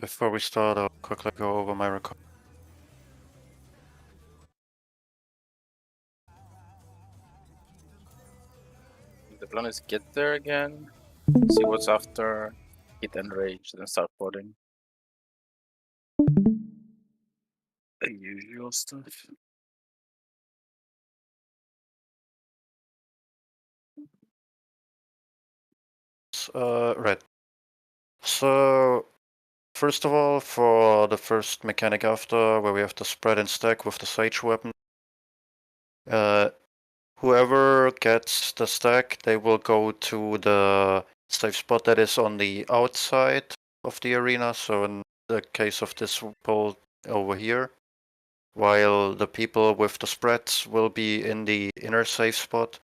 Before we start, I'll quickly go over my record. The plan is get there again, see what's after, hit enrage, then start boarding. The usual stuff. Right. So, first of all, for the first mechanic after, where we have to spread and stack with the Sage weapon, whoever gets the stack, they will go to the safe spot that is on the outside of the arena. So in the case of this pole over here, while the people with the spreads will be in the inner safe spot,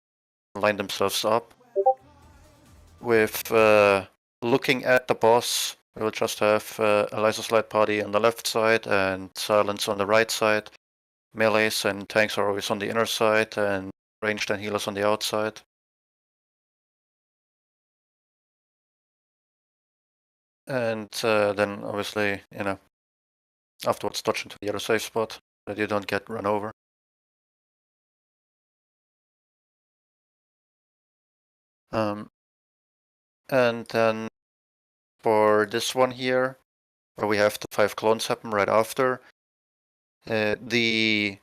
line themselves up. With looking at the boss, we'll just have a laser slide party on the left side and silence on the right side. Melees and tanks are always on the inner side, and ranged and healers on the outside. And then obviously, afterwards dodge into the other safe spot that you don't get run over. And then for this one here, where we have the 5 clones happen right after, the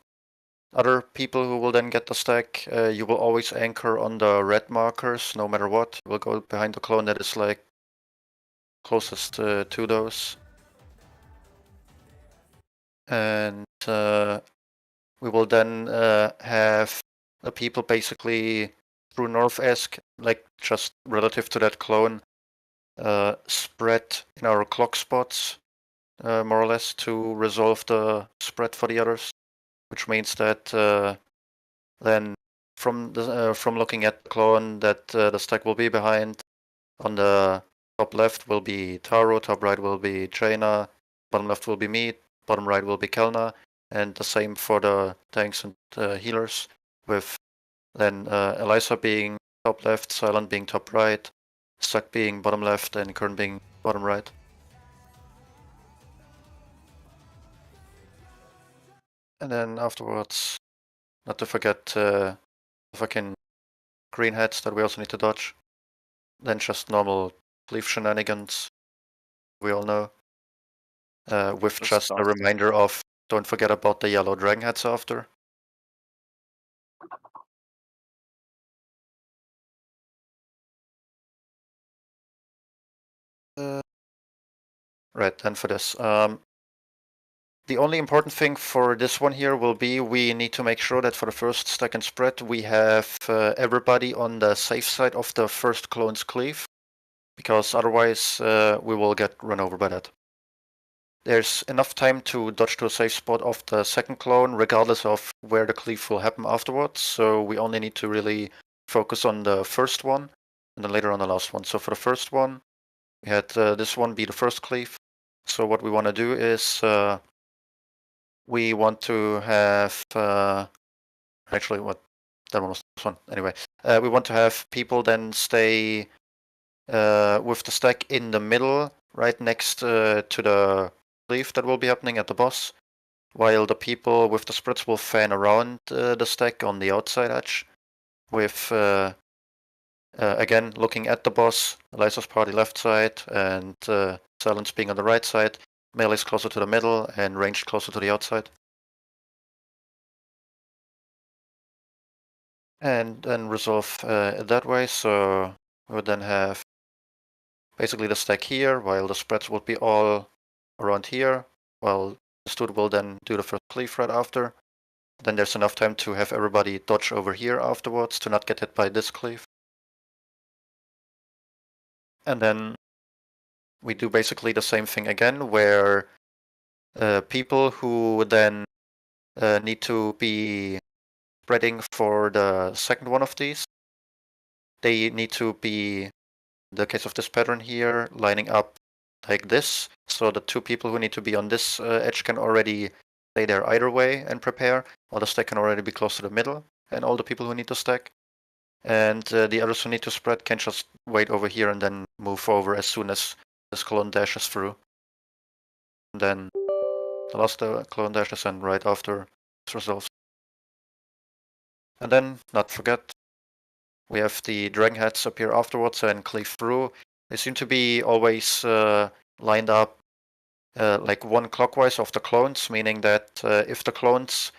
other people who will then get the stack, you will always anchor on the red markers no matter what. You will go behind the clone that is like closest to those. And we will then have the people basically through North-esque, like just relative to that clone, spread in our clock spots, more or less, to resolve the spread for the others, which means that then from looking at the clone that the stack will be behind, on the top left will be Taro, top right will be Jaina, bottom left will be me, bottom right will be Kelna, and the same for the tanks and healers, with then Elisa being top left, Silent being top right, Stuck being bottom left, and Kern being bottom right. And then afterwards, not to forget the fucking green heads that we also need to dodge. Then just normal cleave shenanigans, we all know. With Good just stuff. a reminder of don't forget about the yellow dragon heads after. Right, and for this. The only important thing for this one here will be we need to make sure that for the first stack and spread we have everybody on the safe side of the first clone's cleave, because otherwise we will get run over by that. There's enough time to dodge to a safe spot of the second clone regardless of where the cleave will happen afterwards, so we only need to really focus on the first one and then later on the last one. So for the first one, we had this one be the first cleave. So what we want to do is we want to have actually what that one was this one anyway. We want to have people then stay with the stack in the middle, right next to the cleave that will be happening at the boss, while the people with the spreads will fan around the stack on the outside edge, with again looking at the boss, Elisa's party left side, and Silence being on the right side, Melee's closer to the middle, and ranged closer to the outside. And then resolve it that way, so we would then have basically the stack here, while the spreads would be all around here, while the Stud will then do the first cleave right after. Then there's enough time to have everybody dodge over here afterwards to not get hit by this cleave. And then we do basically the same thing again, where people who then need to be spreading for the second one of these, they need to be, in the case of this pattern here, lining up like this, so the two people who need to be on this edge can already stay there either way and prepare, while the stack can already be close to the middle, and all the people who need to stack. And the others who need to spread can just wait over here and then move over as soon as this clone dashes through. then the last clone dashes, and right after this resolves. And then, not forget, we have the dragon heads appear afterwards and cleave through. They seem to be always lined up like one clockwise of the clones, meaning that if the clones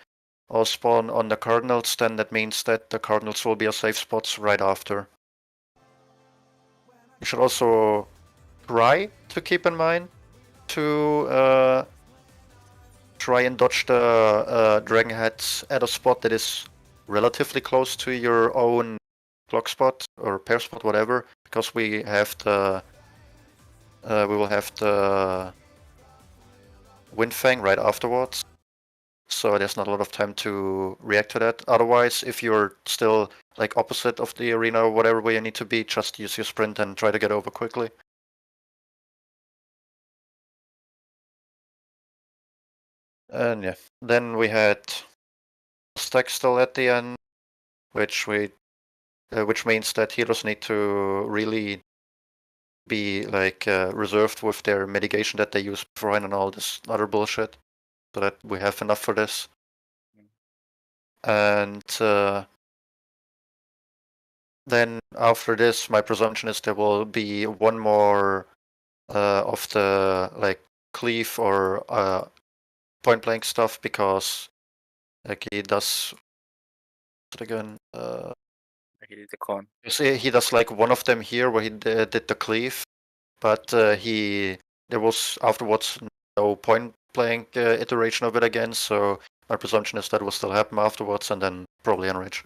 all spawn on the cardinals, then that means that the cardinals will be a safe spots right after. You should also try to keep in mind to try and dodge the dragon heads at a spot that is relatively close to your own clock spot or pair spot, whatever, because we will have the wind fang right afterwards. So there's not a lot of time to react to that. Otherwise, if you're still like opposite of the arena or whatever where you need to be, just use your sprint and try to get over quickly. And yeah, then we had stack still at the end, which means that healers need to really be like reserved with their mitigation that they use beforehand and all this other bullshit, so that we have enough for this. And then after this, my presumption is there will be one more of the like cleave or point blank stuff, because like he does it again. He did the con. You see, he does like one of them here where he did the cleave, but there was afterwards no point blank iteration of it again. So my presumption is that will still happen afterwards, and then probably enrage.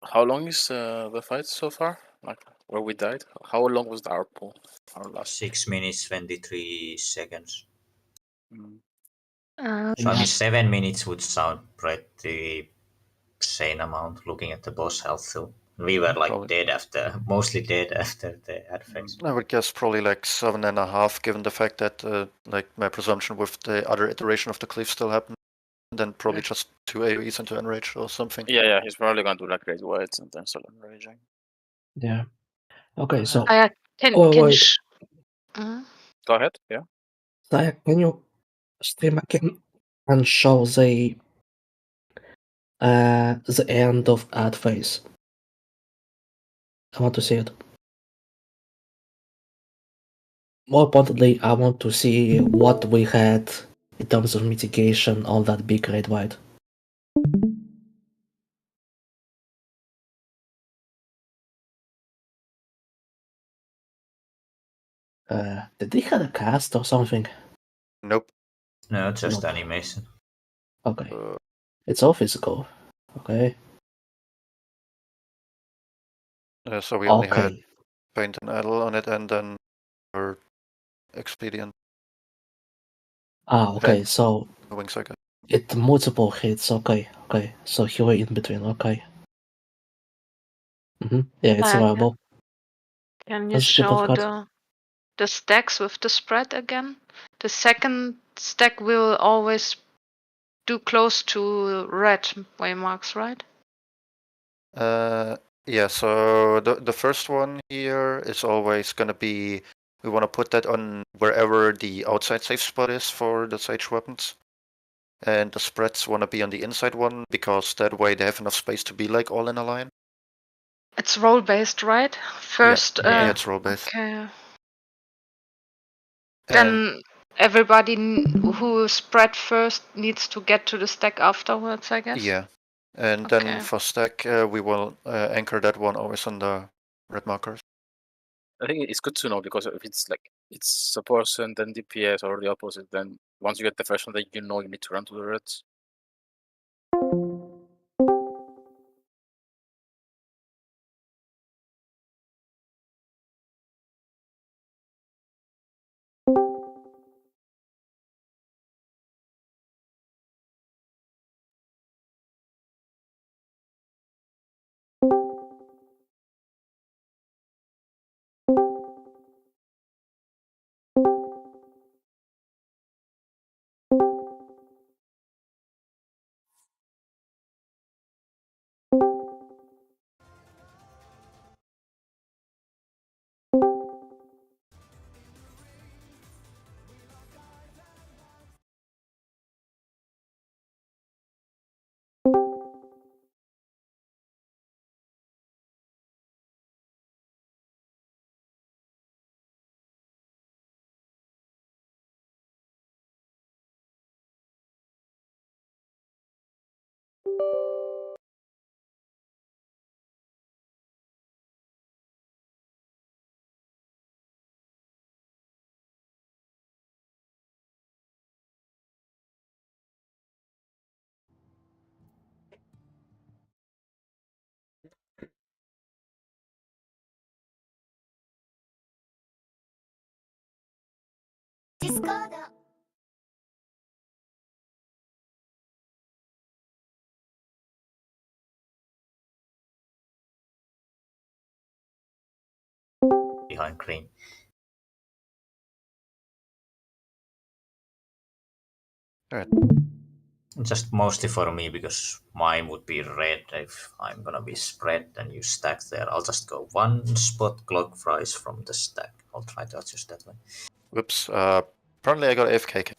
How long is the fight so far? Like where we died? How long was the outpool? Our last 6 minutes 23 seconds. Mm. So I mean 7 minutes would sound pretty sane amount looking at the boss health too. We were like Probably. dead after, mostly dead after the ad phase. I would guess probably like 7.5, given the fact that like my presumption with the other iteration of the cleave still happened. And then probably just 2 AoEs into enrage or something. Yeah, he's probably gonna do like great whites and then start enraging. Yeah. Okay, so Wait. Go ahead. Yeah. Can you stream again and show the end of ad phase? I want to see it. More importantly, I want to see what we had in terms of mitigation on that big red white. Did they have a cast or something? Nope. No, just Nope. animation. Okay. It's all physical. Okay. So we only had Okay. paint and idle on it, and then our expedient. Okay, And so wings, I guess. it multiple hits. Okay. So he were in between. Okay. Yeah, it's survivable. Can you That's good show card. the stacks with the spread again? The second stack will always do close to red waymarks, right? Yeah, so the first one here is always gonna be, we want to put that on wherever the outside safe spot is for the sage weapons. And the spreads want to be on the inside one, because that way they have enough space to be like all in a line. It's roll based, right? First, Yeah, it's roll based. Okay. And Then everybody who spread first needs to get to the stack afterwards, I guess. yeah, and Okay. then for stack, we will anchor that one always on the red markers. I think it's good to know, because if it's like it's a person, then DPS or the opposite, then once you get the first one, then you know you need to run to the reds. behind green. Alright. Just mostly for me, because mine would be red if I'm gonna be spread and you stack there. I'll just go one spot clockwise from the stack. I'll try to adjust that one. Whoops. Apparently I got AFK.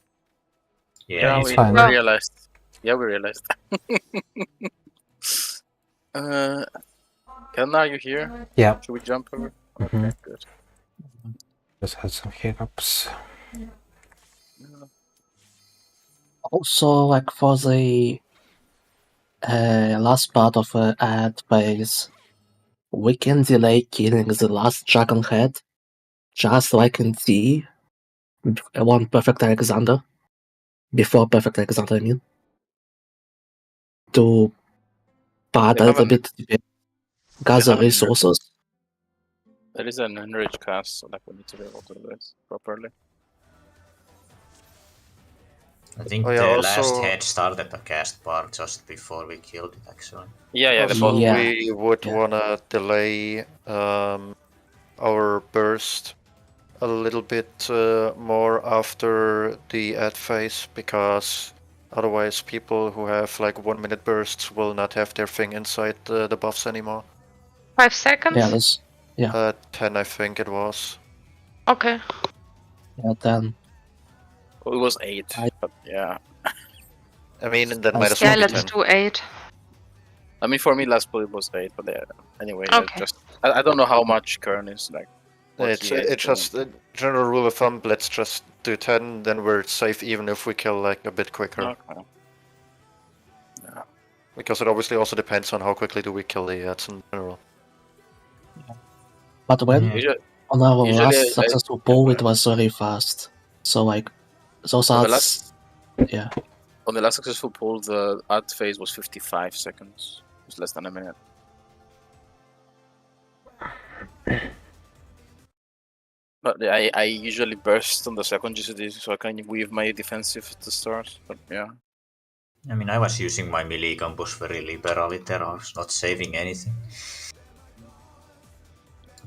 Yeah, it's we fine. realized. Yeah, we realized. Ken, are you here? Yeah. Should we jump over? Mhm. Okay, good. Just had some hiccups. Yeah. Also, like for the last part of ad phase, we can delay killing the last dragon head, just like in D, one Perfect Alexander, before Perfect Alexander, I mean, to pad They a little haven't- bit, gather haven't resources. There is an enrage cast, so like we need to be able to do this properly. I think Oh, yeah, the also- last head started the cast bar just before we killed it, actually. Yeah, the Also, boss. Yeah. we would Yeah. wanna delay our burst a little bit more after the ad phase, because otherwise people who have like 1 minute bursts will not have their thing inside the buffs anymore. 5 seconds? Yeah, that's 10 I think it was. Okay. yeah. Then Well, it was 8, I- but yeah. I mean, that I might as see. well Yeah, be let's 10. do 8. I mean, for me, last bullet was 8, but yeah. Anyway, Okay. I don't know how much Kern is like. what It's he is just doing. a general rule of thumb, let's just do 10, then we're safe even if we kill like a bit quicker. Okay. Yeah. Because it obviously also depends on how quickly do we kill the ads in general. But when Yeah. Usually, on our Usually last I- successful yeah, pull, go it was very fast. So like those on the odds, last yeah. on the last successful pull, the ad phase was 55 seconds. It was less than a minute. But I usually burst on the second GCD, so I can weave my defensive at the start. But yeah. I mean, I was using my melee combos very liberally there. I was not saving anything.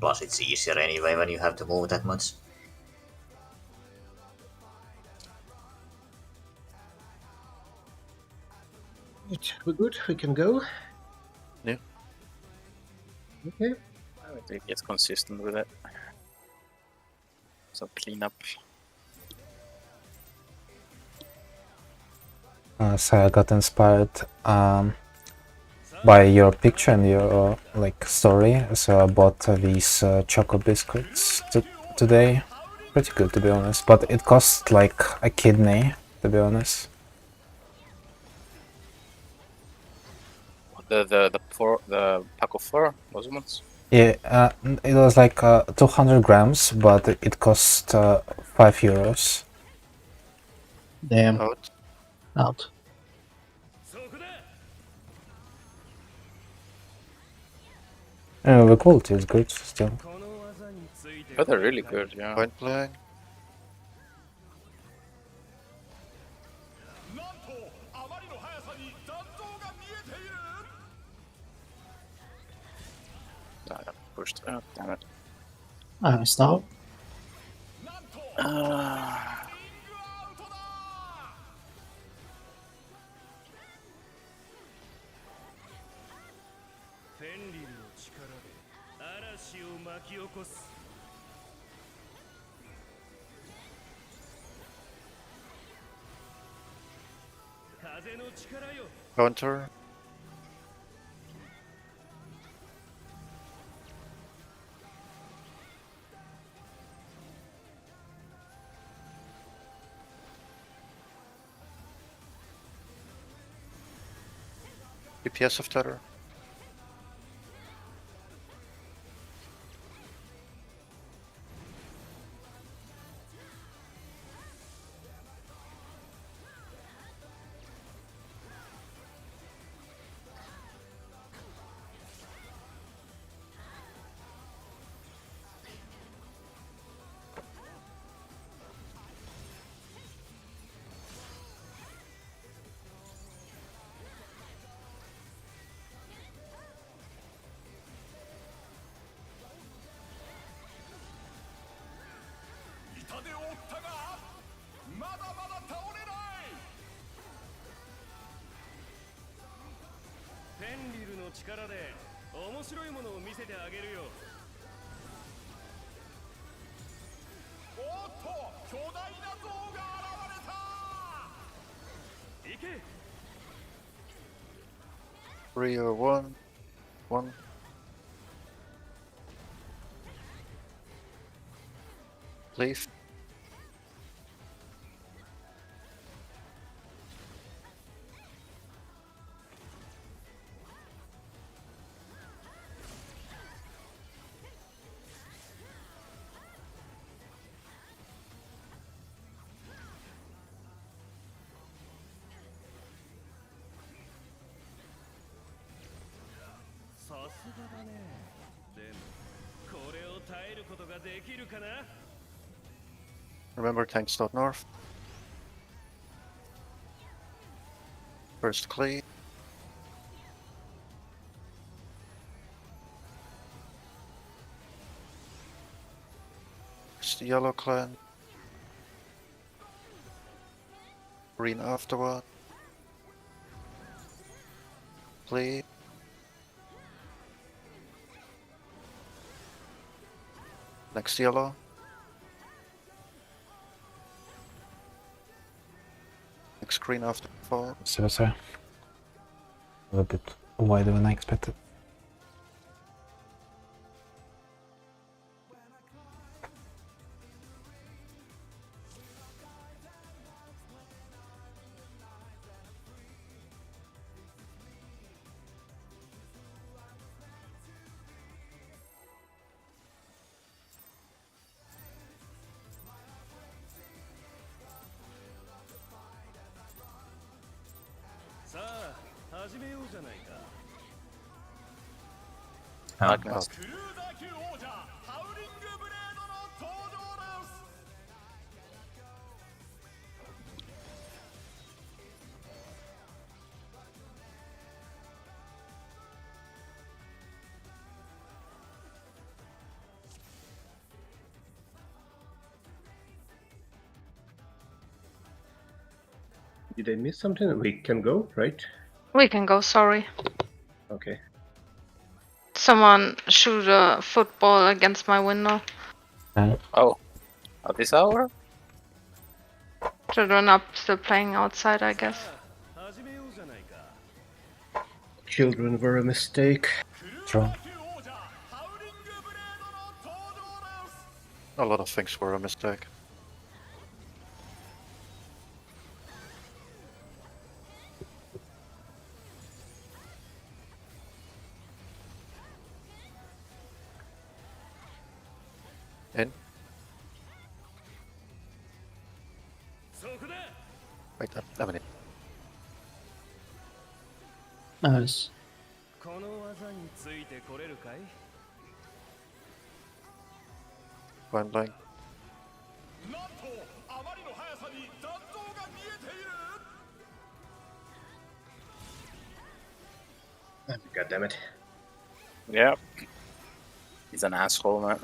Plus, it's easier anyway when you have to move that much. We're good. We can go. Yeah. Okay. I think it gets consistent with it. So clean up. So I got inspired by your picture and your like story. So I bought these choco biscuits today. Pretty good, to be honest. But it cost like a kidney, to be honest. The pack of 4 those ones. Yeah, it was like 200 grams, but it cost 5 euros. Damn. Out. The quality is good still. But they're really good, yeah. Point blank. I got pushed. Oh, damn it. Stop. Counter. DPS of Tether. 3 or 1. 1. Leave. Remember, tanks dot north. First cleave. First the yellow clan. Green afterward. Cleave. Next yellow. Next green after fall. So sorry. A little bit wider than I expected. Magnus. Did I miss something? We can go, right? We can go, sorry. Okay. Someone shoot a football against my window. Oh, at this hour? Children up still playing outside, I guess. Children were a mistake. True. A lot of things were a mistake. In. Wait, a minute. Nice. Blind blank. God damn it. Yeah. He's an asshole, man.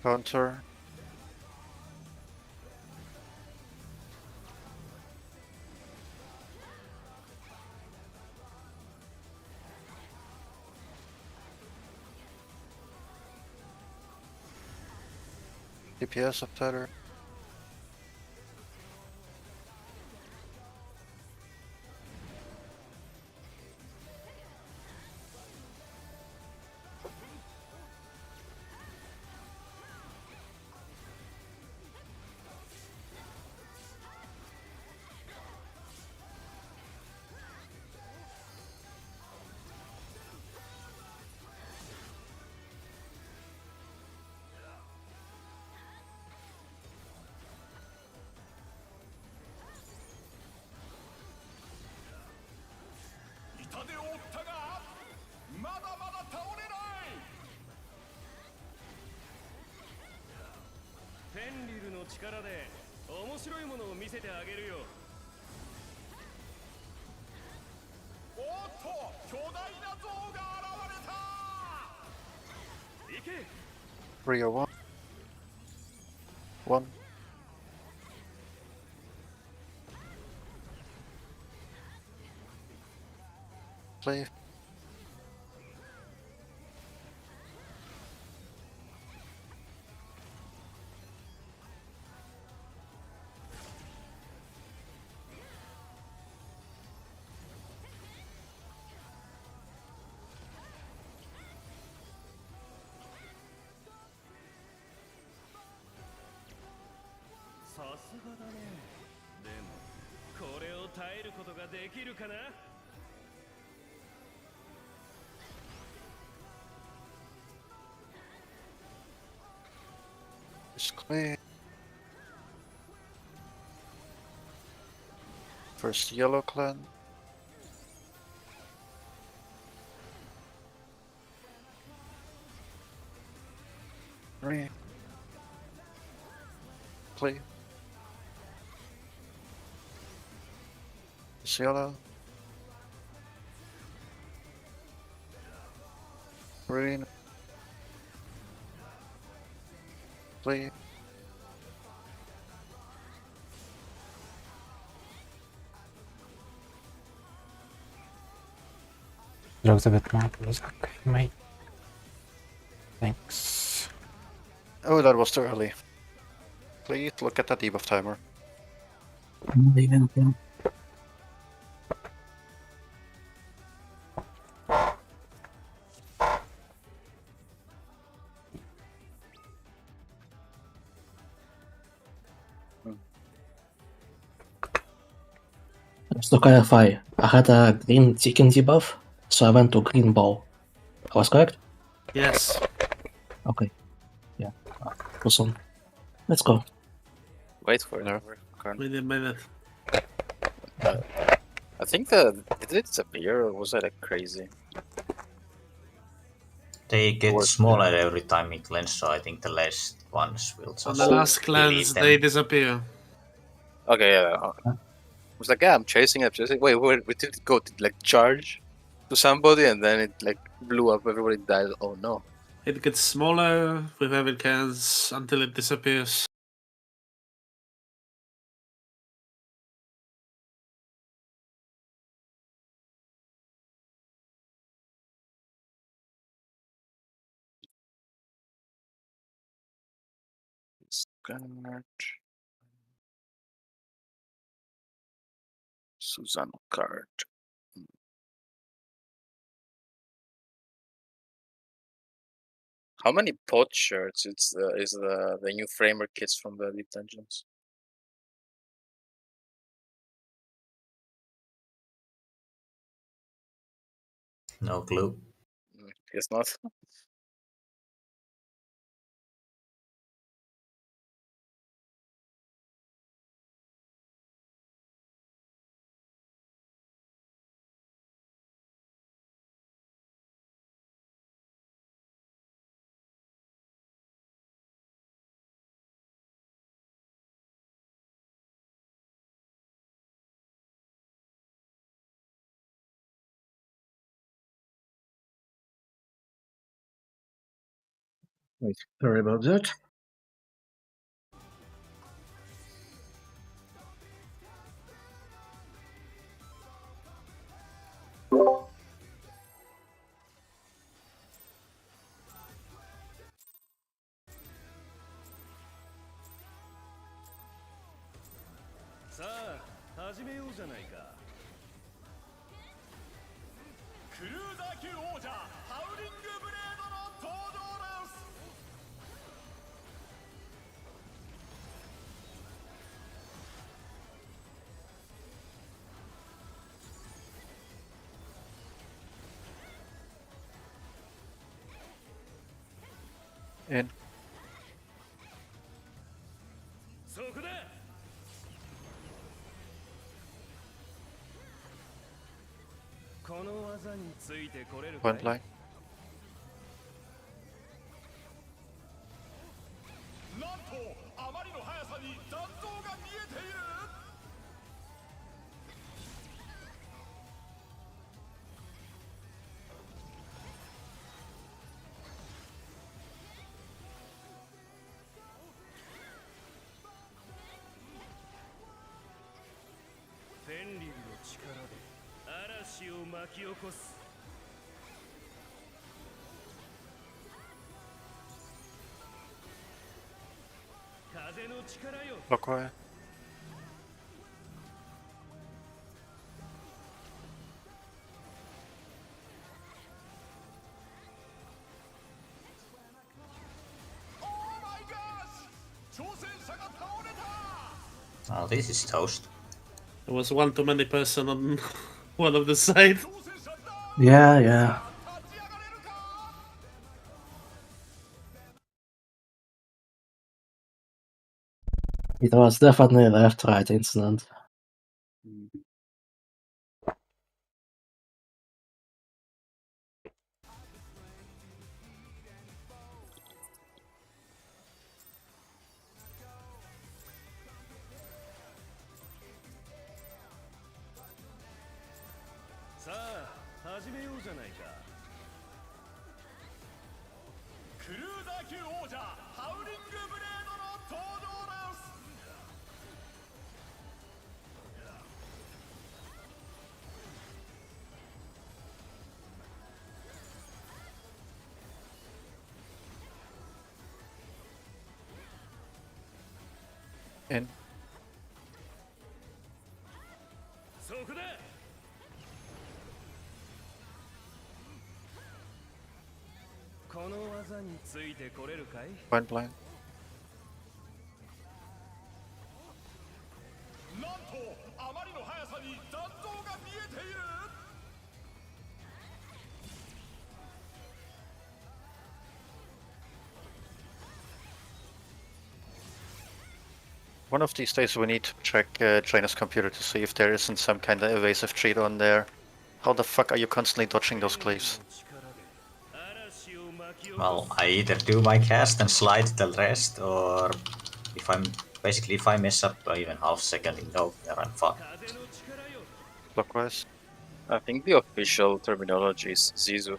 Counter. DPS up tighter. 3 or 1. 1. Play. It's clear. First yellow clan. Three. Play. It's yellow. Green. Play. Drugs a bit more, please. Okay, mate. Thanks. Oh, that was too early. Please look at that debuff timer. I'm leaving him. Just to clarify, I had a green chicken debuff, so I went to green ball. I was correct? Yes. Okay. Yeah. Awesome. Let's go. Wait for it. No. Wait a minute. I think did it disappear or was that like crazy? They get Or- smaller every time it cleanses, so I think the last ones will just On the last cleanse, delete them. they disappear. Okay, yeah. I was like, yeah, I'm chasing. Wait, did it go to like charge to somebody and then it like blew up, everybody died. Oh no. It gets smaller with every cleanse until it disappears. Scanner. Susanna card. How many pot shirts is the new framer kits from the Deep Dungeons? No clue. Guess not. Right. Sorry about that. In. Point line. Clockwise. Oh, this is toast. There was one too many person on one of the side. Yeah, yeah. It was definitely a left-right incident. In. Point blind. One of these days we need to check China's computer to see if there isn't some kind of evasive cheat on there. How the fuck are you constantly dodging those cleaves? Well, I either do my cast and slide the rest, or if I mess up even half second in no, there I'm fucked. Clockwise. I think the official terminology is Zizu.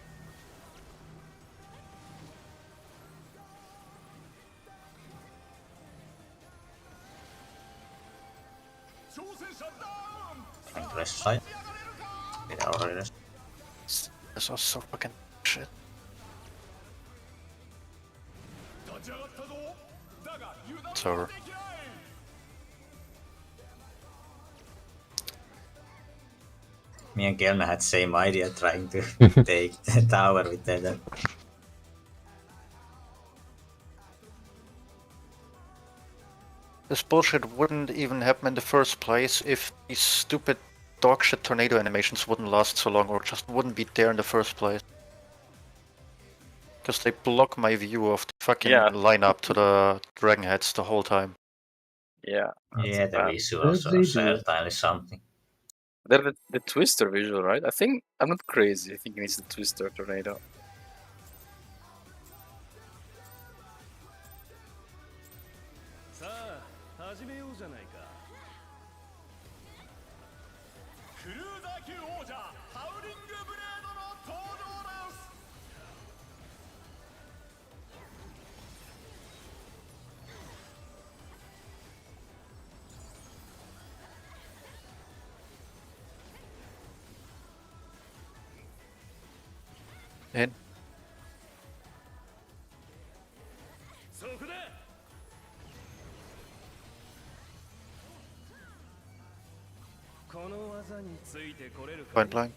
And rest side. Did I already rest? This was so fucking shit. It's over. Me and Kelna had same idea trying to take the tower with that. This bullshit wouldn't even happen in the first place if these stupid dogshit tornado animations wouldn't last so long or just wouldn't be there in the first place. Because they block my view of the fucking lineup to the dragon heads the whole time. Yeah. Yeah, the bad. visuals They are do. certainly something. They're the twister visual, right? I think I'm not crazy. I think it's the twister tornado. In. Point blind.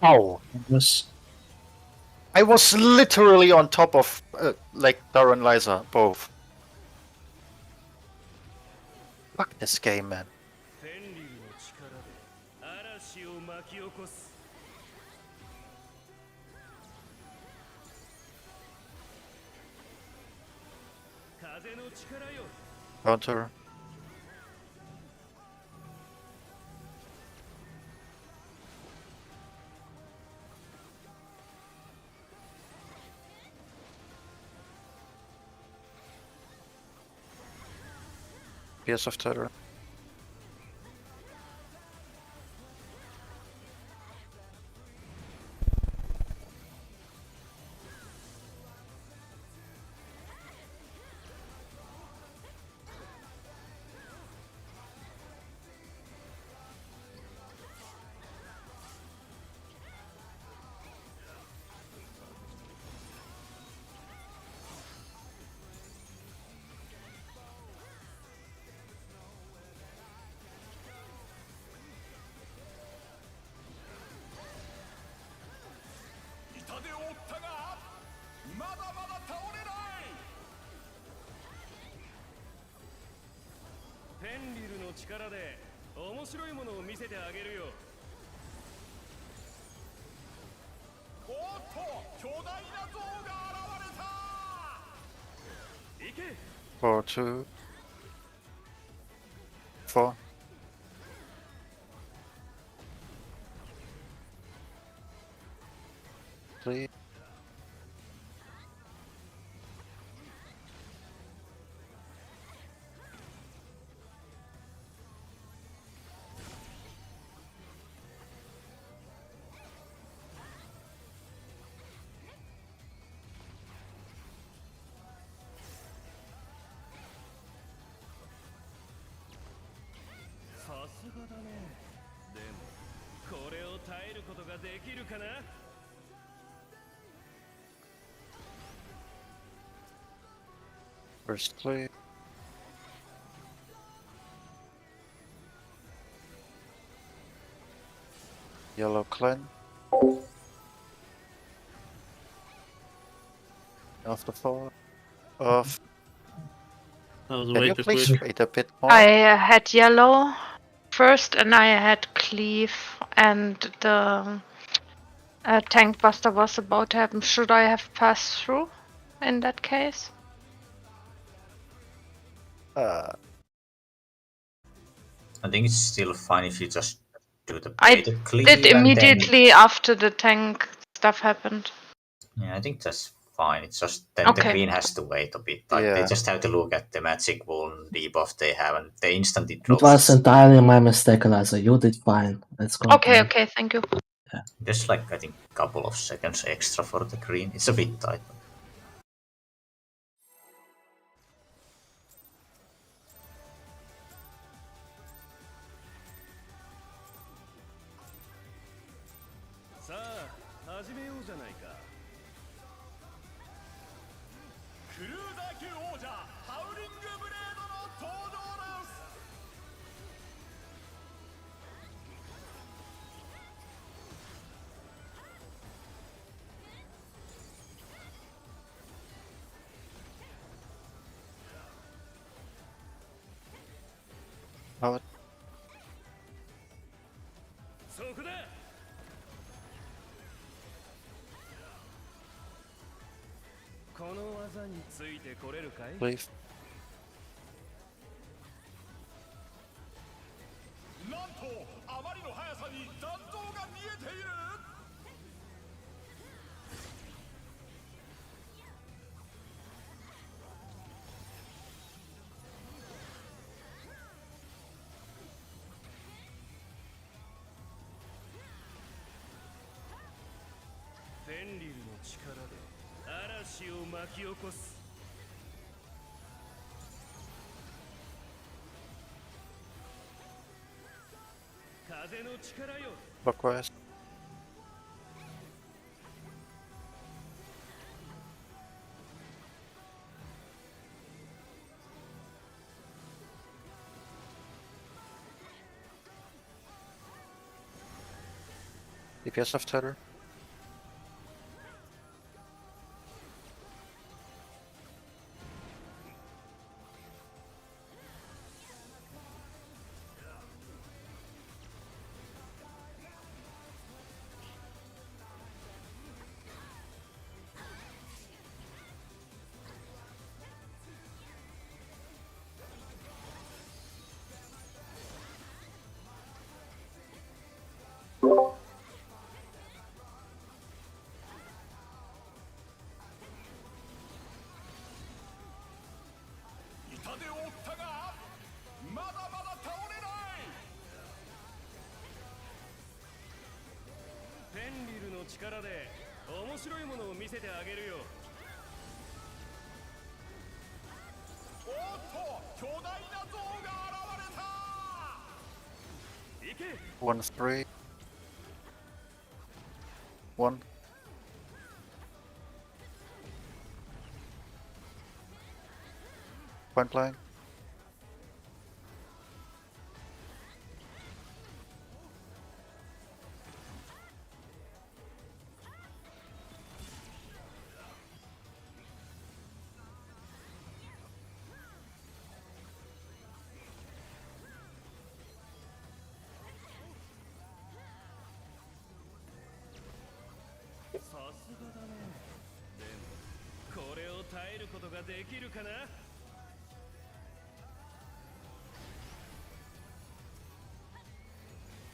Ow! I was literally on top of like Dara and Liza, both. Fuck this game, man. Counter. PS of Tether. Four, 2, 4. Three. First play. Yellow clan. After 4. Off. That was Can way you too please quick. wait a bit more? I had yellow first, and I had cleave, and the tank buster was about to happen. Should I have passed through in that case? Uh, I think it's still fine if you just do the I baited cleave did and then... immediately after the tank stuff happened. Yeah, I think that's fine. It's just then the Okay. green has to wait a bit. Like they Yeah. just have to look at the magic wound debuff they have, and they instantly It drop was it. entirely my mistake, Eliza. You did fine. Let's go. Okay, thank you. Just like I think couple of seconds extra for the green. It's a bit tight. Out. Leave. Clockwise. DPS of Tether. 力で面白いものを見せてあげるよ。おっと、巨大な像が現れた。行け。 1, 3. 1. Point blank.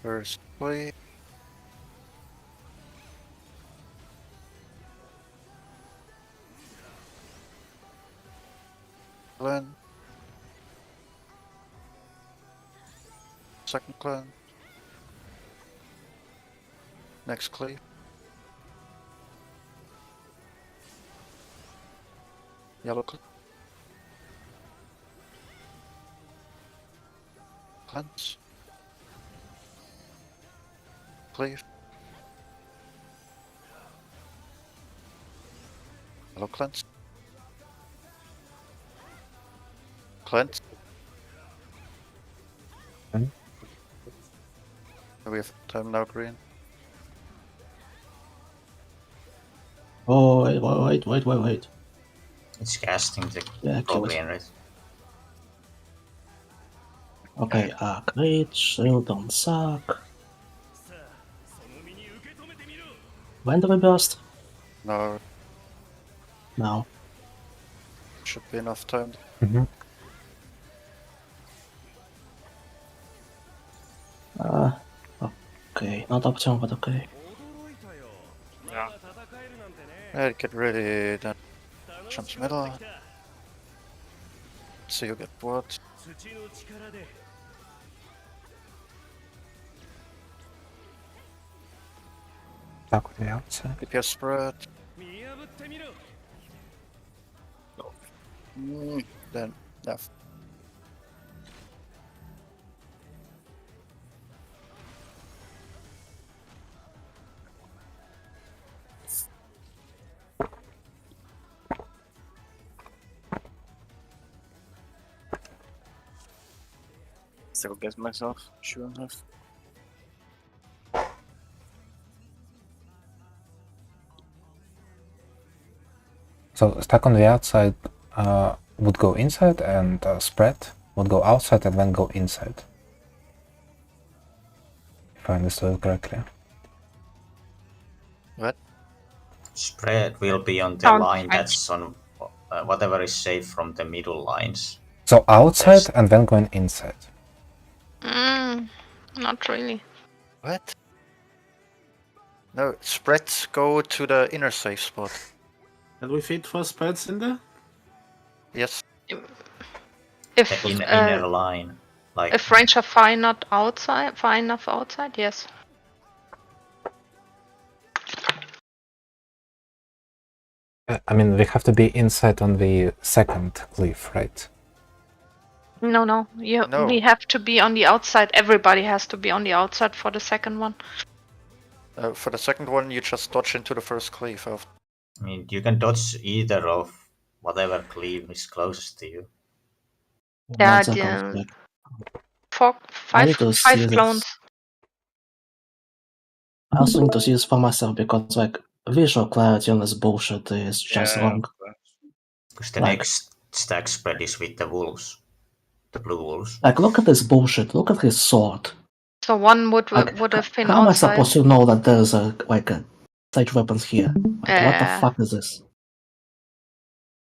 First play. Clan. Second clan. Next cleave. Yellow cleave. Cleanse. Cleave. Yellow cleanse. Cleanse. Okay. We have time now, green. Oh, wait. It's casting the Yeah, kill probably it. enrage. Okay, great, shield don't suck. When do we burst? No, No. should be enough time. Mm-hmm. Okay, not option, but okay. Yeah, get ready, then jumps middle. So you get what? Back with the outside. DPS spread. Then, yeah. Still get myself, sure enough. So stack on the outside would go inside, and spread would go outside and then go inside. If I understood correctly. What? Spread will be on the Sounds line right. that's on whatever is safe from the middle lines. So outside Yes. and then going inside. Not really. What? No, spreads go to the inner safe spot. Can we fit 4 spreads in there? Yes. If The inner line. Like if range are fine enough outside, yes. I mean, we have to be inside on the second cliff, right? No. No. We have to be on the outside. Everybody has to be on the outside for the second one. For the second one, you just dodge into the first cleave. I mean, you can dodge either of whatever cleave is closest to you. Yeah, 1 second. the Like, I need to see five clones. this. I also need to see this for myself because, like, visual clarity on this bullshit is just wrong. Because the Like- next stack spread is with the wolves. The blue wolves. Like, look at this bullshit. Look at his sword. So one would Like, have been how am I outside. supposed to know that there's a stage weapons here? Like, what the Yeah. fuck is this?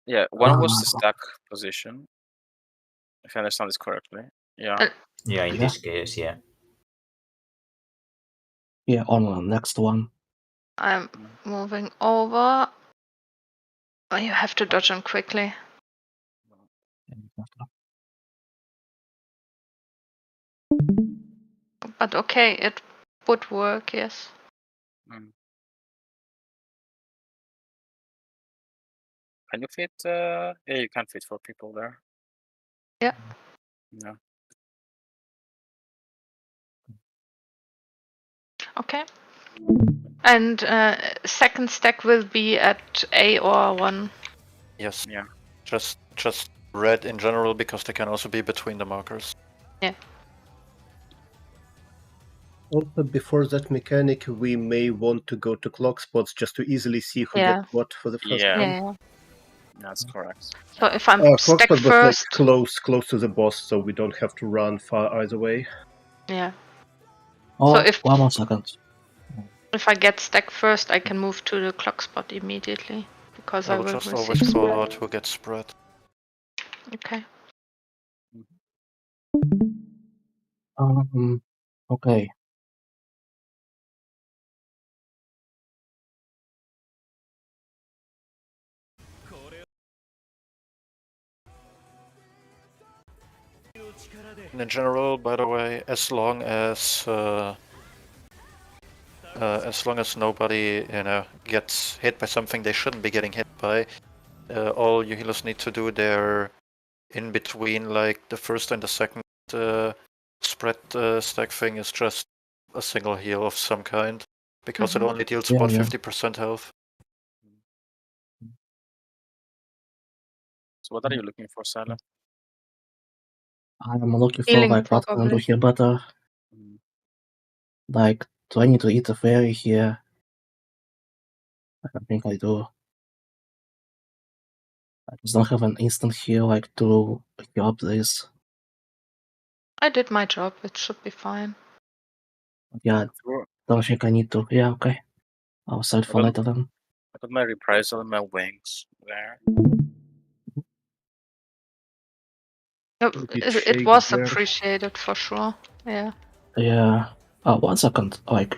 Yeah, one was the stack position. If I understand this correctly. Yeah. Yeah, in Yeah. this case, yeah. Yeah, on the next one. I'm moving over. Oh, you have to dodge him quickly. But okay, it would work, yes. Can you fit? Yeah, you can fit 4 people there. Yeah. Yeah. Okay. And second stack will be at A or 1. Yes. Yeah. Just red in general because they can also be between the markers. Yeah. Also, before that mechanic, we may want to go to clock spots just to easily see who Yeah. gets what for the first Yeah. one. Yeah. That's correct. So if I'm Clock stack spot was like first, close to the boss, so we don't have to run far either way. yeah. Oh, So if one more second. I get stack first, I can move to the clock spot immediately because I I will will just receive always call spread. out who gets spread. Okay. Okay. And in general, by the way, as long as nobody gets hit by something they shouldn't be getting hit by, all you healers need to do there in between like the first and the second spread stack thing is just a single heal of some kind because it only deals Yeah, about yeah. 50% health. So what are you looking for, Salah? I'm looking for Healing like what can I do probably. here better. Like, do I need to eat a fairy here? I don't think I do. I just don't have an instant heal like to heal up this. I did my job. It should be fine. Yeah, Sure. don't think I need to. Yeah, okay. I'll save for Well, later then. I got my reprisal and my wings there. Bit It shake was there. appreciated for sure. Yeah. Yeah. 1 second. Like,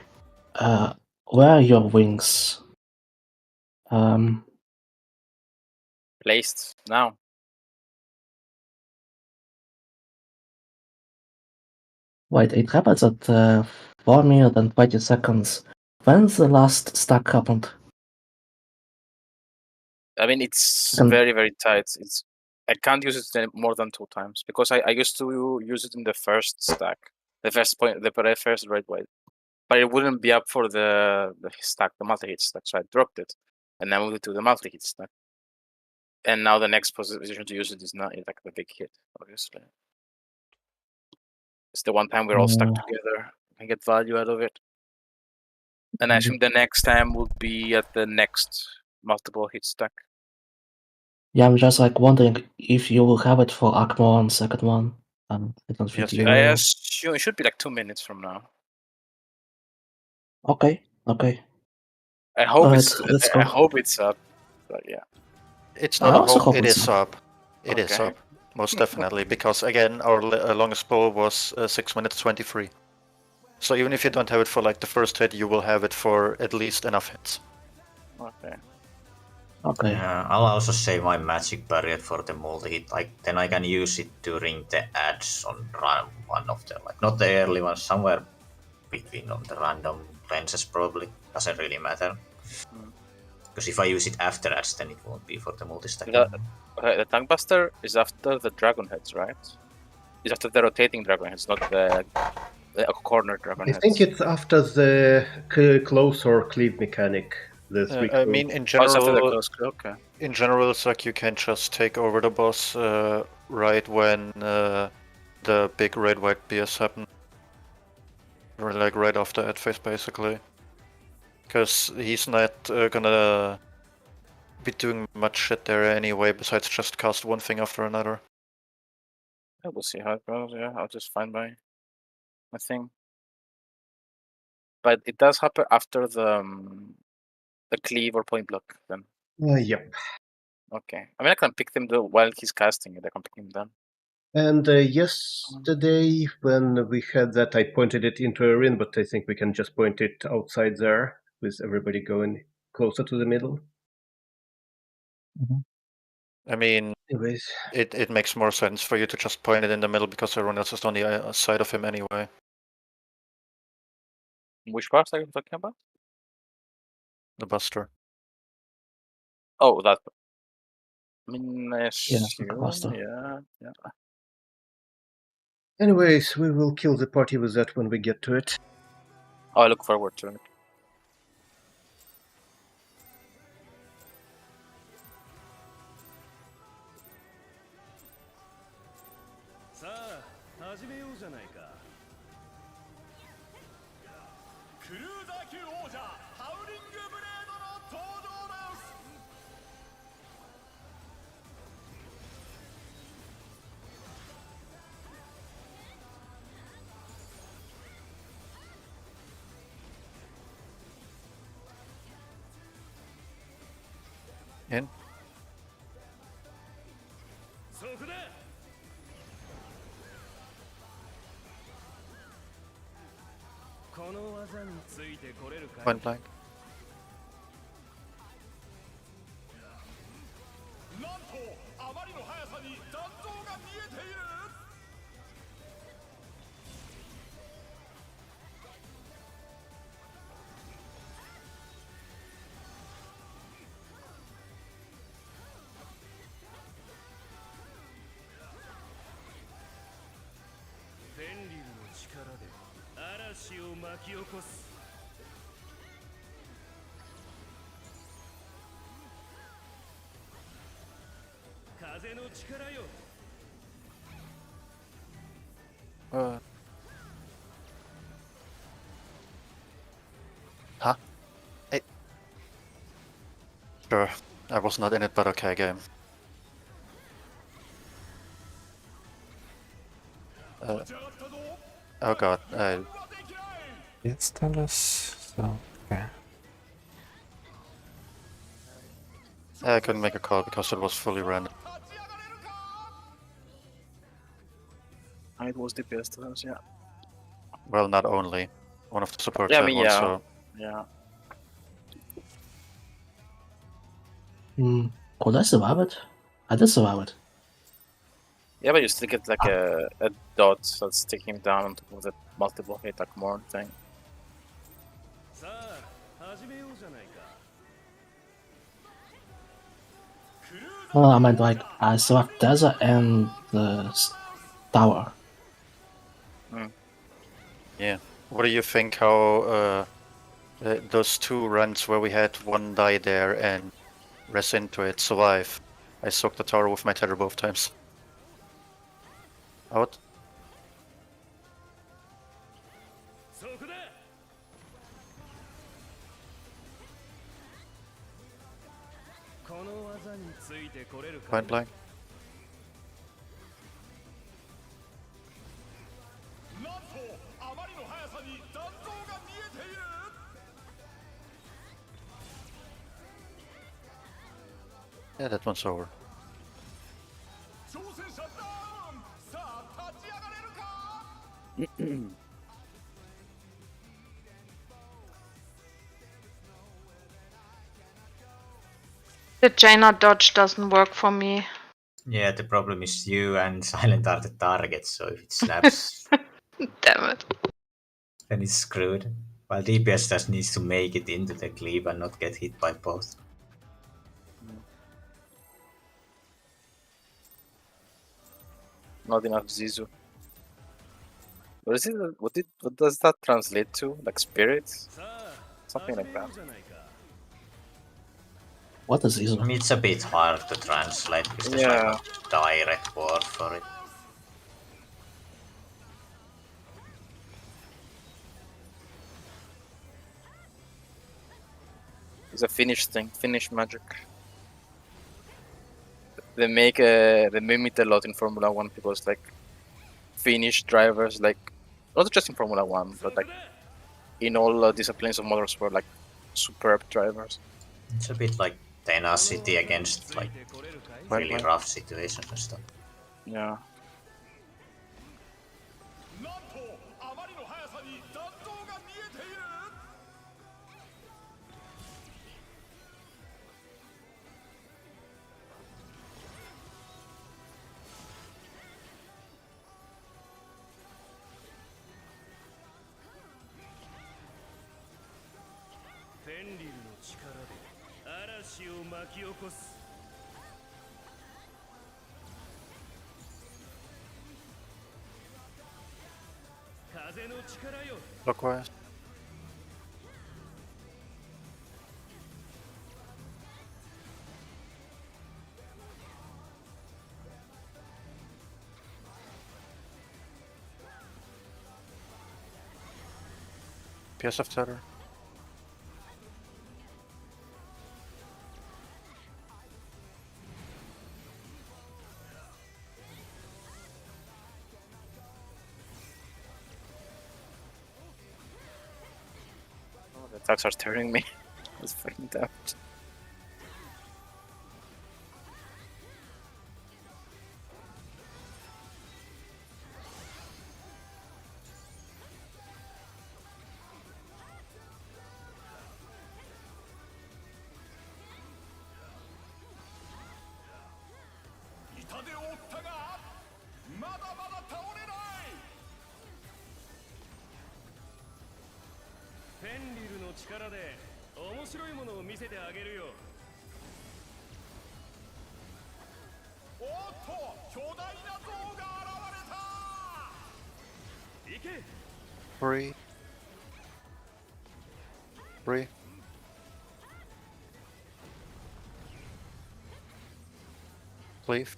where are your wings? Placed now. Wait, it happens at 4 minutes and 20 seconds. When's the last stack happened? I mean, it's Um, very, very tight. I can't use it more than 2 times because I used to use it in the first stack, the first point, the first red white, but it wouldn't be up for the stack, the multi-hit stack. So I dropped it, and I moved it to the multi-hit stack. And now the next position to use it is not like the big hit, obviously. It's the one time we're all stuck together and get value out of it. And I assume the next time would be at the next multiple hit stack. Yeah, I'm just like wondering if you will have it for Act 1, second one. I don't think Yes, you I will. assume it should be like 2 minutes from now. Okay, okay. I hope Alright, let's go. I hope it's up, but yeah. it's I not a also hope, hope it it's is up. up. It is Okay. up, most definitely, because again, our longest pull was 6 minutes 23. So even if you don't have it for like the first hit, you will have it for at least enough hits. Okay. Okay. I'll also save my magic barrier for the multi-hit. Like then I can use it during the ads on run one of them. Like not the early ones, somewhere between on the random lenses probably. Doesn't really matter. Because if I use it after ads, then it won't be for the multi-stack. The Tank Buster is after the Dragon Heads, right? It's after the rotating Dragon Heads, not the corner Dragon I Heads. think it's after the close or cleave mechanic. The 3 I mean, in Oh, it's after the general, close. Okay. in general, it's like you can just take over the boss right when the big red white BS happen. Or like right after ad phase, basically. Because he's not gonna be doing much shit there anyway, besides just cast one thing after another. Yeah, we'll see how it goes. Yeah, I'll just find my thing. But it does happen after the cleave or point block then. Yep. Okay. I mean, I can pick them while he's casting it. I can pick him then. And yesterday, when we had that, I pointed it into a ring, but I think we can just point it outside there, with everybody going closer to the middle. I mean, Anyways, it makes more sense for you to just point it in the middle because everyone else is on the side of him anyway. Which part are you talking about? The Buster. Oh, that. I mean, I Yeah, assume, faster. yeah. Anyways, we will kill the party with that when we get to it. Oh, I look forward to it. Sa, 始めようじゃないか。クルーザー級王者ハウリングブレードの登場です。In. そこだ。この技についてこれるかい。 Point blank. なんとあまりの速さに残像が見えている。フェンリルの力で嵐を巻き起こす。風の力よ。 Huh? Sure, I was not in it, but okay, game. Oh god, It's tell us. So okay. I couldn't make a call because it was fully random. It was the best ones, yeah. Well, not only. One of the supports Yeah, I had mean, one, yeah. so... Yeah. Could I survive it? I did survive it. Yeah, but you still get like a dot that's taking him down on top of the multiple hit like more thing. さあ始めようじゃないか。 Well, I meant like I survived desert and the tower. Yeah. What do you think how those two runs where we had one die there and res into it survive? I soaked the tower with my tether both times. Out. そこだ。この技についてこれるかい。 Point blank. なんとあまりの速さに残像が見えている。 Yeah, that one's over. 挑戦者ダウン。さあ立ち上がれるか。 The Jaina dodge doesn't work for me. Yeah, the problem is you and Silent are the targets, so if it snaps, Damn it. then it's screwed. While DPS just needs to make it into the cleave and not get hit by both. Not enough Zizu. What is it? What does that translate to? Like spirits? さあ Something 始 like めよ that. うじゃないか。 What is this? I mean, it's a bit hard to translate because there's Yeah. like no direct word for it. It's a Finnish thing, Finnish magic. They mimic a lot in Formula One because like Finnish drivers, like not just in Formula One, but like in all disciplines of motorsport, like superb drivers. It's a bit like tenacity against like really rough situations and stuff. Yeah. なんとあまりの速さに残像が見えている。 フェンリルの力で嵐を巻き起こす。Clockwise. PSF tether. Oh, the attacks are turning me. That's fucking damage. Free. Free. Cleave.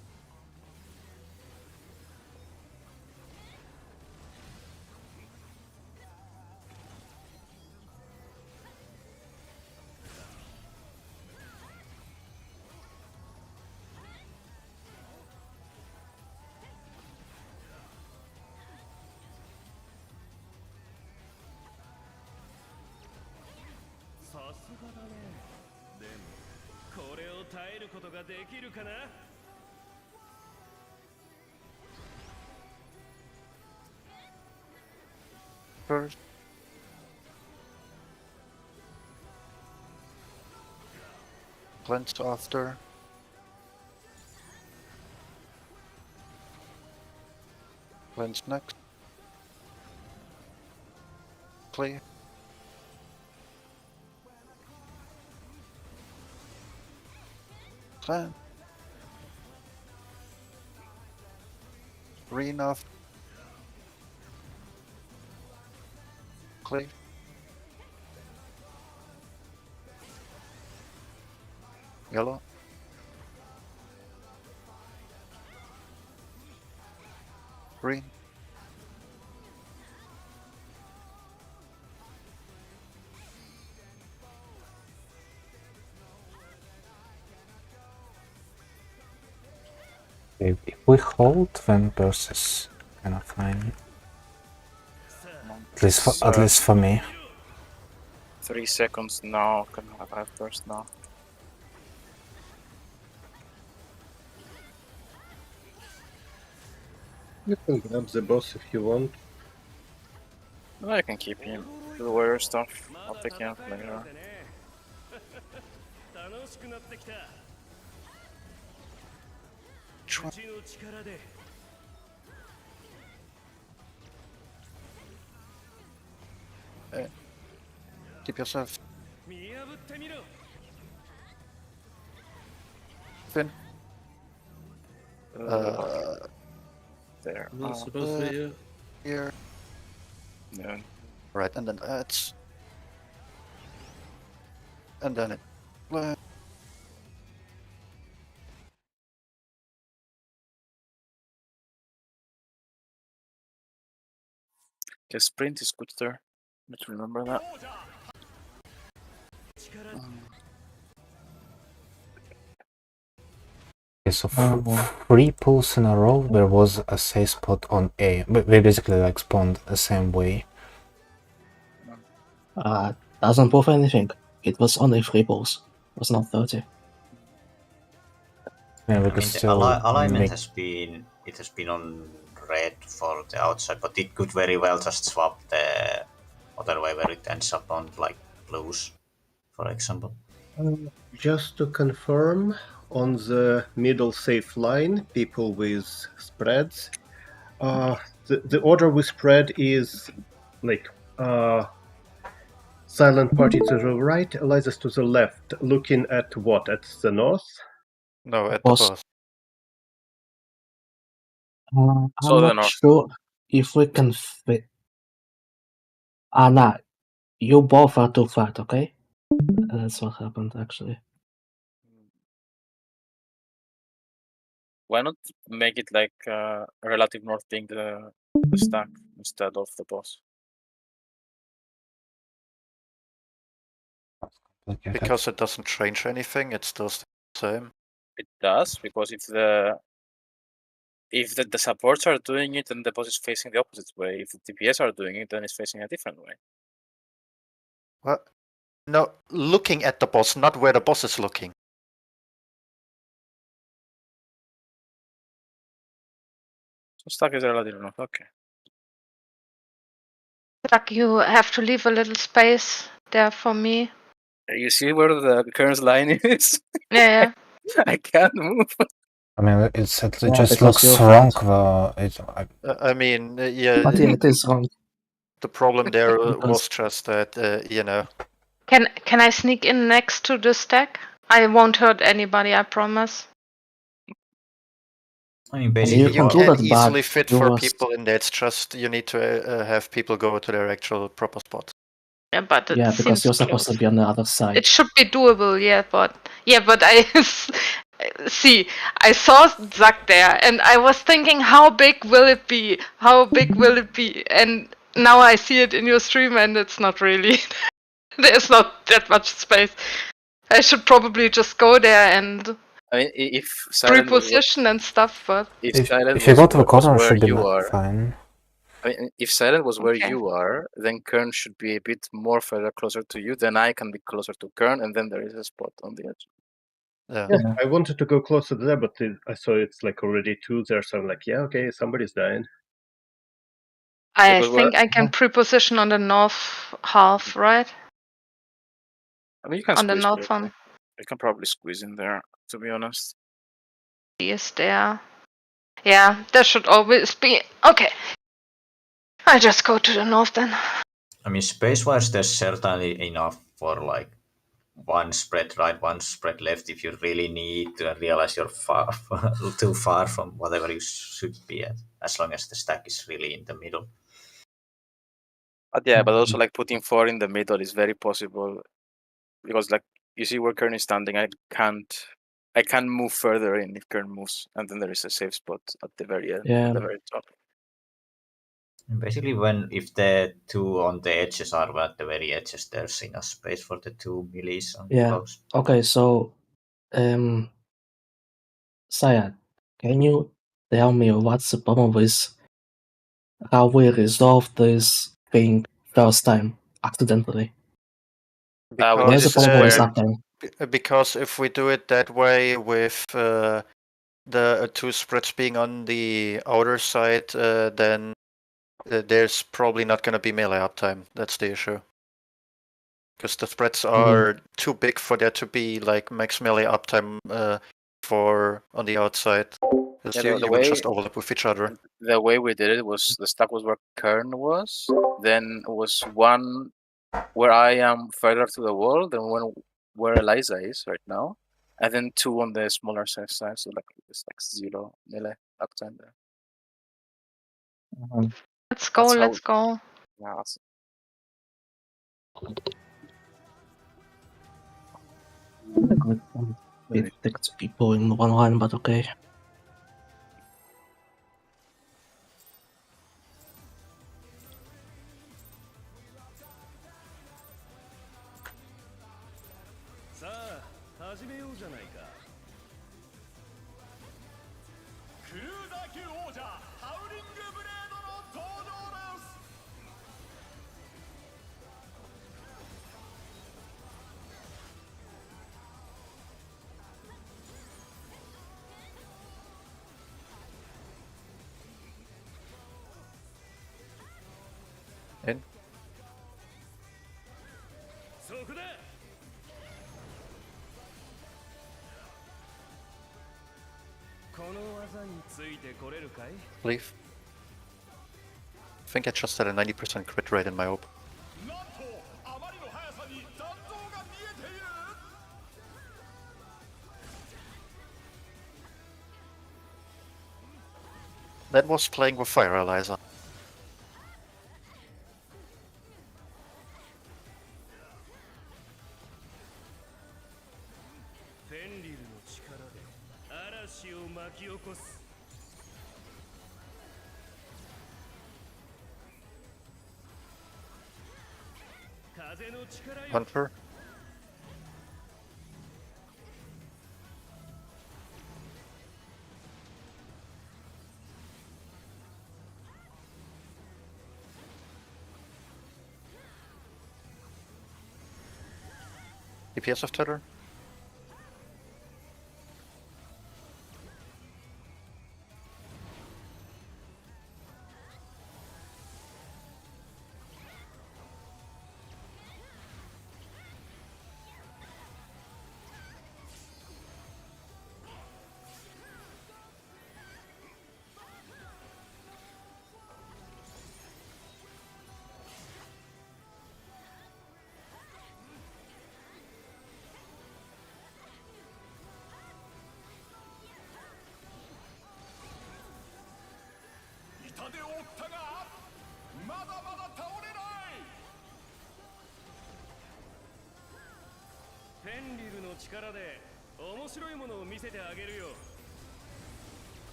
First. Cleanse after. Cleanse next. Cleave. Cleanse. Enough. Cleave. Yellow. Green. If we hold, then Burst is kind of fine. At least for me. 3 seconds now. Can I have burst now? You can grab the boss if you want. No, I can keep him. Do the warrior stuff. I'll take him later. Keep yourself. Finn. There. I'm not supposed to hit you. Here. No. Right, and then adds. And then it. Okay, sprint is good there. Let's remember that. Okay, so 3 pulls in a row, there was a safe spot on A. We basically like spawned the same way. Doesn't prove anything. It was only 3 balls. It was not 30. Yeah, we I could mean, the still alignment make... has been on red for the outside, but it could very well just swap the other way where it ends up on like blues, for example. Just to confirm, on the middle safe line, people with spreads, the order we spread is like silent party to the right, Eliza's to the left, looking at what? At the north? No, at the boss. I'm So the not north. sure if we can fit. Nah, you both are too fat, okay? That's what happened, actually. Why not make it like relative north being the stack instead of the boss? Because it doesn't change anything, it still stays the same. It does, because if the supports are doing it, then the boss is facing the opposite way. If the DPS are doing it, then it's facing a different way. Well, no, looking at the boss, not where the boss is looking. So stack is relative north. Okay. Like you have to leave a little space there for me. You see where the current line is? Yeah. I can't move. I mean, it Yeah, just because looks you're wrong. fat. I mean, yeah. But yeah, it is wrong. The problem there Because- was just that, you know. Can I sneak in next to the stack? I won't hurt anybody, I promise. I mean, You basically, can You do can that, easily but fit you for must- people in there. It's just you need to have people go to their actual proper spot. Yeah, but it Yeah, because seems you're supposed close. to be on the other side. It should be doable, yeah, but I see. I saw Zack there, and I was thinking, how big will it be? How big will it be? And now I see it in your stream, and it's not really. There's not that much space. I should probably just go there and I mean, if silent was reposition and stuff, but If you go to the corner, it should be fine. I mean, if silent was where Okay. you are, then Kern should be a bit more further closer to you. Then I can be closer to Kern, and then there is a spot on the edge. Yeah. Yeah, I wanted to go closer there, but I saw it's like already 2 there, so I'm like, yeah, okay, somebody's dying. I Because think I can preposition on the north half, right? I mean, you can On the squeeze. north one. You can probably squeeze in there, to be honest. He is there. Yeah, there should always be. Okay. I just go to the north then. I mean, space-wise, there's certainly enough for like one spread right, one spread left if you really need to realize you're far too far from whatever you should be at, as long as the stack is really in the middle. But yeah, but also like putting 4 in the middle is very possible, because like you see where Kern is standing, I can't move further in if Kern moves, and then there is a safe spot at the very end, Yeah. at the very top. Basically, if the 2 on the edges are at the very edges, there's enough space for the 2 melees on Yeah. close. Okay, so Sayat, can you tell me what's the problem with how we resolved this thing first time accidentally? Where's the Because, problem with that time? because if we do it that way with the 2 spreads being on the outer side, then there's probably not going to be melee uptime. That's the issue. Because the spreads are too big for there to be like max melee uptime for on the outside. Yeah, You would just overlap with each other. The way we did it was the stack was where Kern was, then was 1 where I am further to the wall, then 1 where Eliza is right now, and then 2 on the smaller side, so like it's like 0 melee uptime there. Let's go, That's how- let's go. Yeah, that's- It takes people in one line, but okay. In. Leave. I think I just had a 90% crit rate in my op. なんとあまりの速さに残像が見えている That was playing with fire, Eliza. Hunter. DPS of Tether.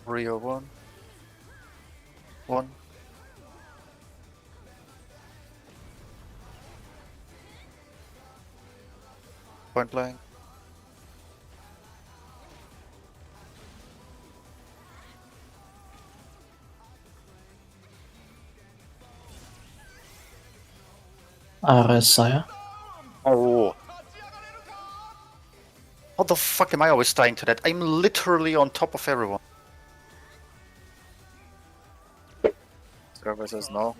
Rio 1. 1. Point blank. Sire. Oh. How the fuck am I always dying to that? I'm literally on top of everyone. Trevor says no.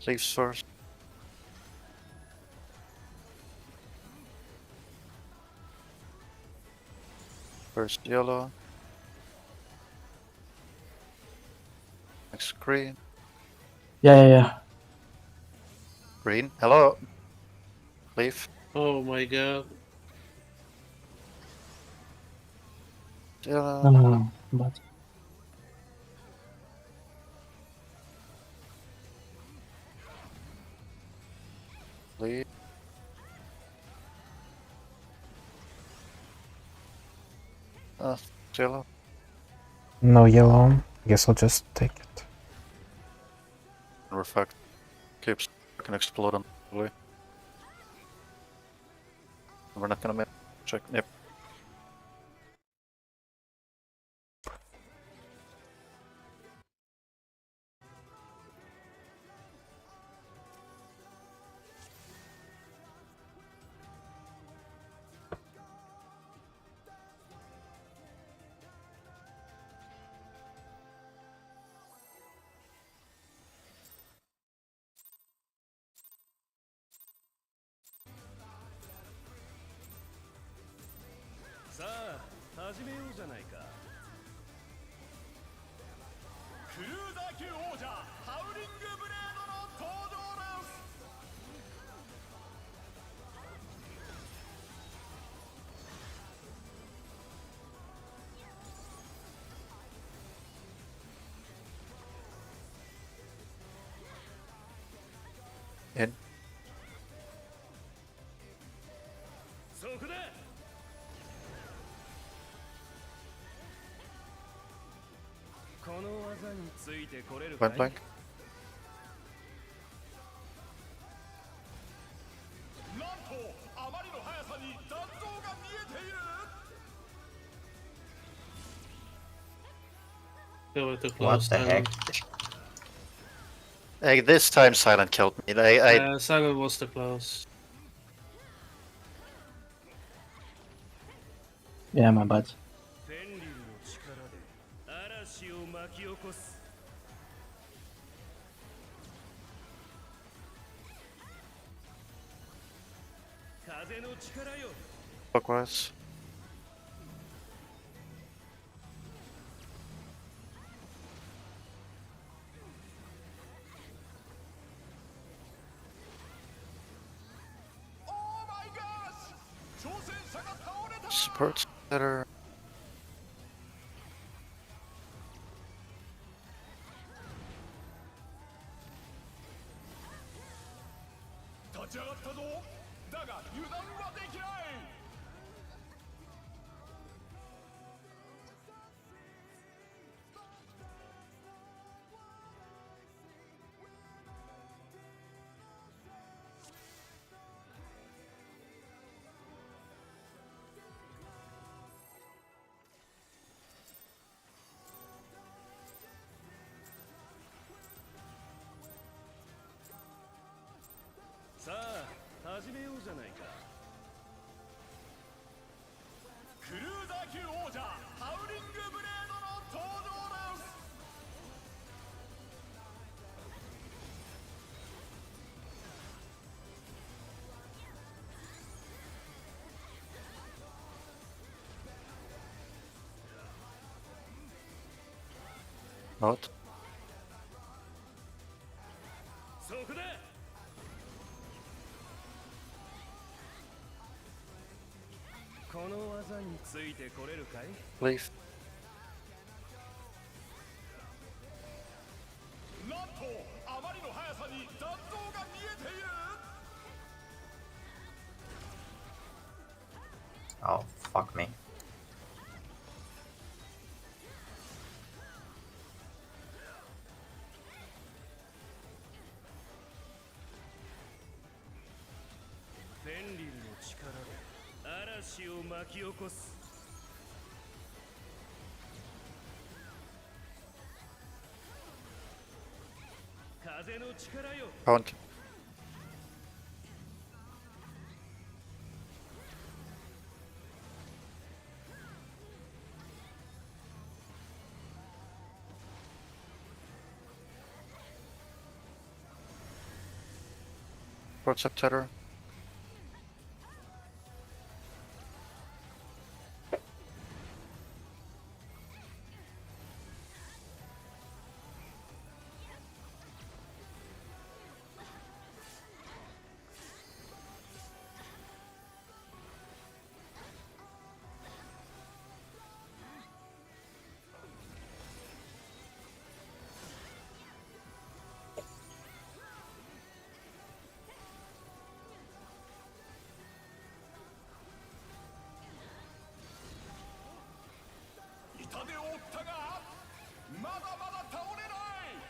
Leaves first. First yellow. Next green. Yeah. Green. Hello. Leave. Oh my god. Yellow. But Leave. Yellow. No yellow. Guess I'll just take it. Reflect. Keeps fucking exploding. We're not gonna make check. Yep. In. Point blank. Go with the What close. the heck? Hey, this time Silent killed me. Silent was too close. yeah, my bad. Clockwise. Support better. 立ち上がったぞ。だが油断はできない。さあ始めようじゃないか。クルーザー級王者ハウリングブレードの登場です。Not. そこだ。この技についてこれるかい？ Leave. なんとあまりの速さに弾道が見えている。 Oh, fuck me. フェンリルの力で嵐を巻き起こす。風の力よ。 Count. Perceptor.痛手を負ったがまだまだ倒れない。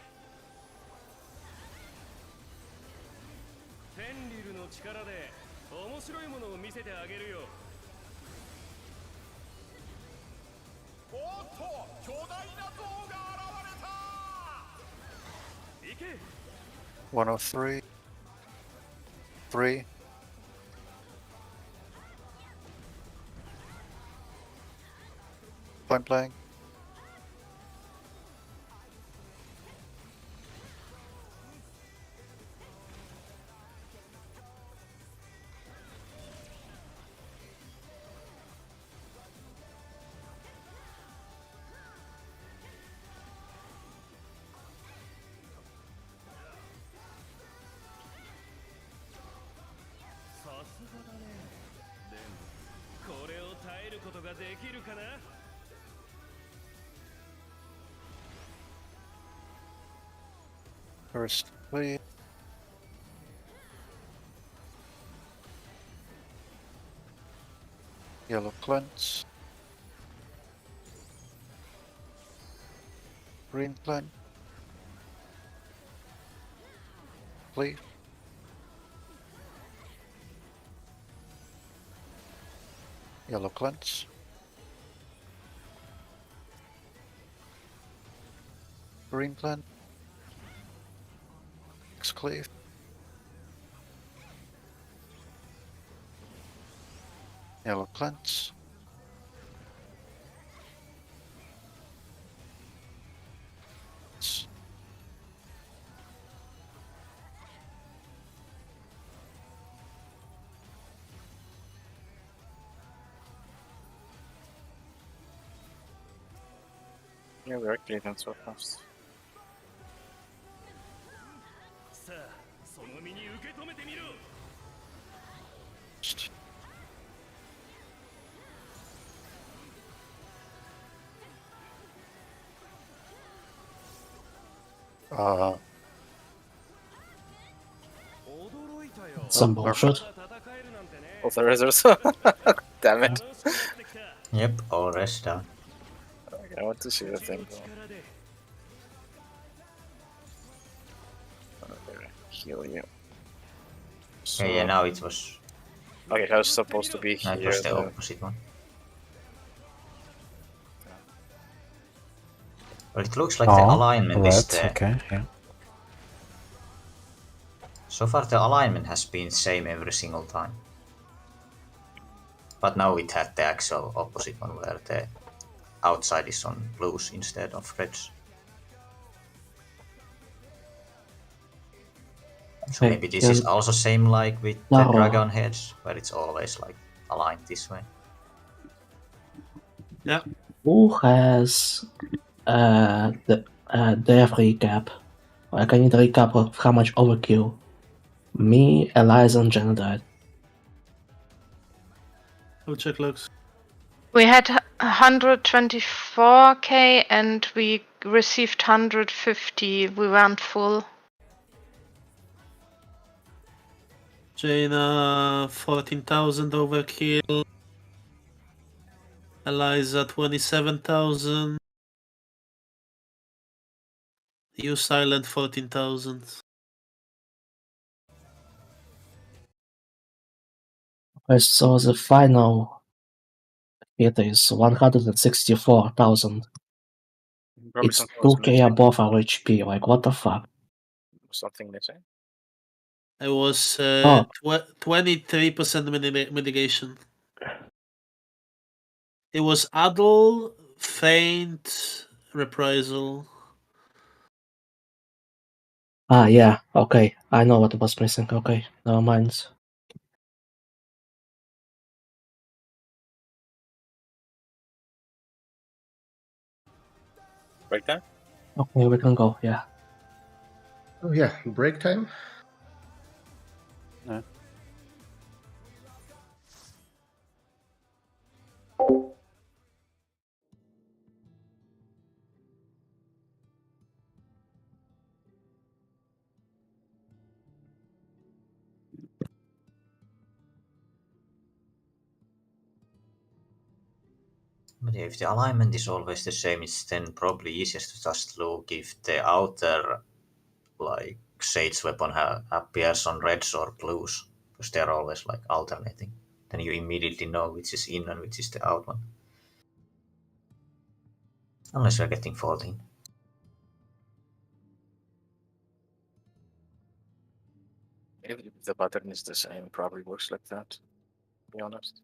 フェンリルの力で面白いものを見せてあげるよ。おっと巨大な像が現れた。行け。 103. 3. Point blank.さすがだね。でもこれを耐えることができるかな。 First, please. Yellow cleanse. Green cleanse. Please. Yellow cleanse. Green cleanse. Cleave. Yellow cleanse. Yeah, we are clearing so fast. さあその身に受け止めてみろ。 驚いたよ。Some Oh, bullshit. Oh, there is also. Damn it. Yep, all rest down. Okay, I want to see the thing go. Okay, heal you. So, Yeah, now it was okay, I was supposed to be now here. it was the then. opposite one. Well, it looks like the Oh, alignment is red. the. Okay, yeah. So far, the alignment has been same every single time. But now it had the actual opposite one where the outside is on blues instead of reds. So Okay, maybe this is then also same like with the Naro. dragon heads, where it's always like aligned this way. Yeah. Who has the dev recap? Like, I need a recap of how much overkill. Me, Eliza, and Jenna died. I'll check logs. We had 124k and we received 150. We weren't full. Jaina 14,000 overkill. Eliza 27,000. You silent 14,000. Okay, so the final hit is 164,000. Probably It's something was 2k missing. above our HP. Like, what the fuck? Something missing. I was Oh. 23% mitigation. It was Adel, Feint, Reprisal. Ah, yeah, okay. I know what was missing. Okay, never mind. Break time? Okay, we can go, yeah. Oh yeah, break time. Yeah. But yeah, if the alignment is always the same, it's then probably easiest to just look if the outer like Sage weapon appears on reds or blues, because they're always like alternating. Then you immediately know which is in and which is the out one. Unless you're getting 14. If the pattern is the same, it probably works like that, to be honest.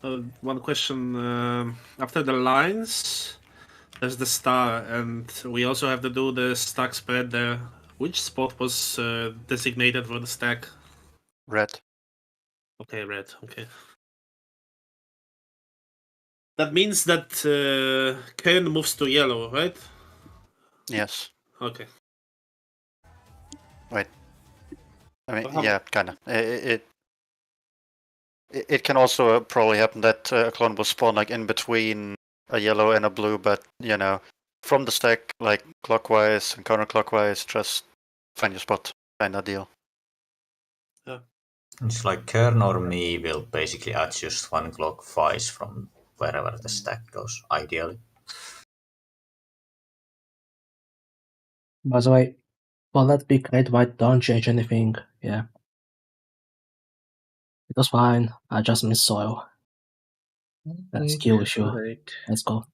One question. After the lines, there's the star, and we also have to do the stack spread there. Which spot was designated for the stack? Red. Okay, red. Okay. That means that Ken moves to yellow, right? Yes. Okay. Right. I mean, Uh-huh. yeah, kinda. It can also probably happen that a clone will spawn like in between a yellow and a blue, but you know, from the stack, like clockwise and counterclockwise, just find your spot, kind of deal. It's like Kern or me will basically adjust one clockwise from wherever the stack goes, ideally. By the way, well, that big red white don't change anything. Yeah. It was fine. I just missed soil. That's skill issue. Right. Let's go.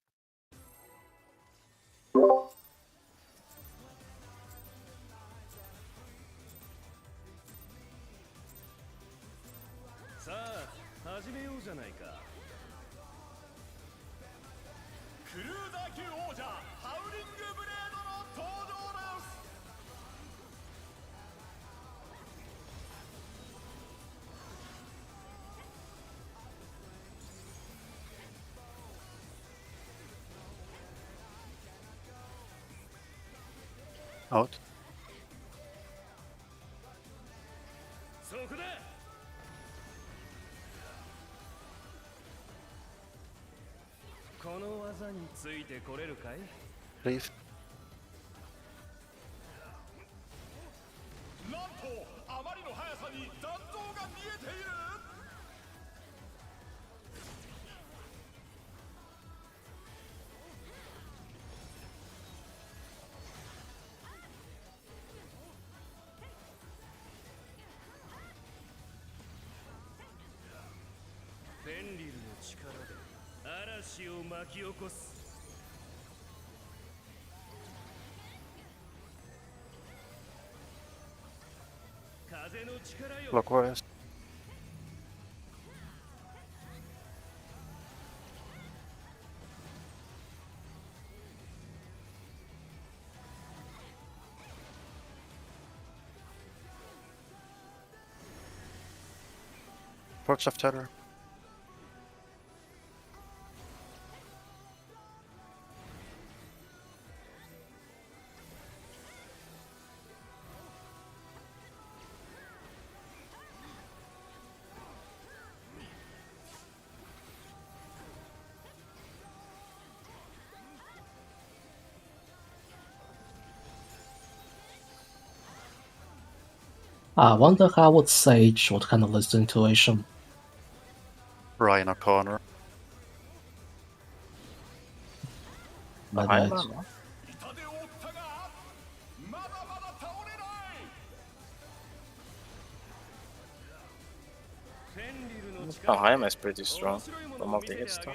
Out. この技についてこれるかい Leave. なんとあまりの速さに残像が見えている フェンリルの力で嵐を巻き起こす 風の力よ Clockwise. Forks of Tether. I wonder how would Sage would handle this intuition. Right in a corner. But Behind right. them, huh? 痛手を負ったがまだまだ倒れないフェンリルの力 Behind is pretty strong. The multi-hit stuff.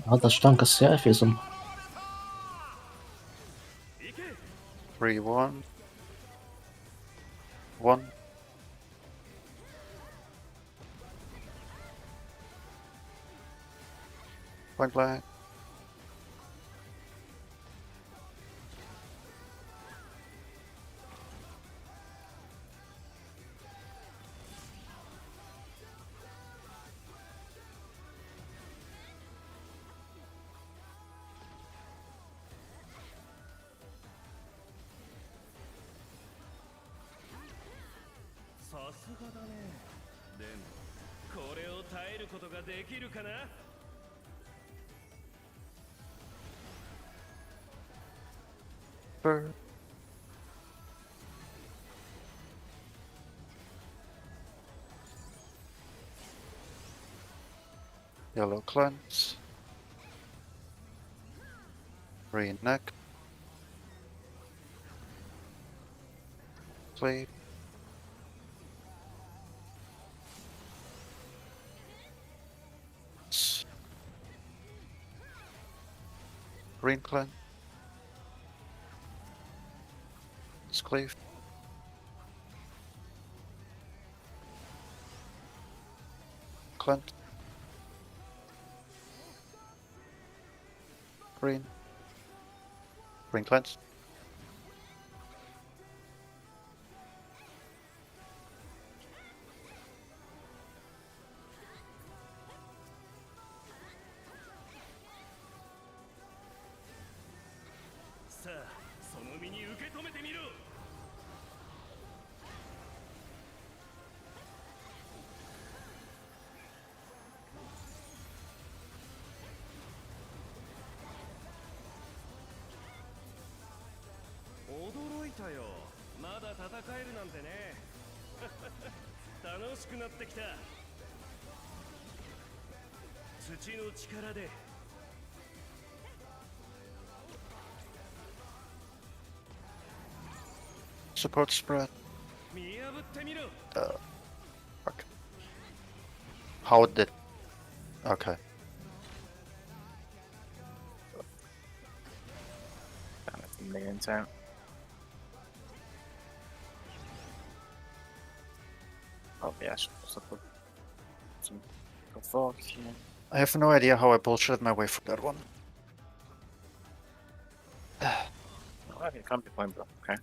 Not as strong as Seraphism. 3-1. 1. Point blank. Burn. Yellow cleanse. Green neck. Sleep. Green cleanse. Cleave. cleanse. Green. Green cleanse. Support spread. Fuck. How did... Okay. In the meantime. Oh yes, support. Some provoke here. I have no idea how I bullshitted my way through that one. Oh, it can't be point block. Okay.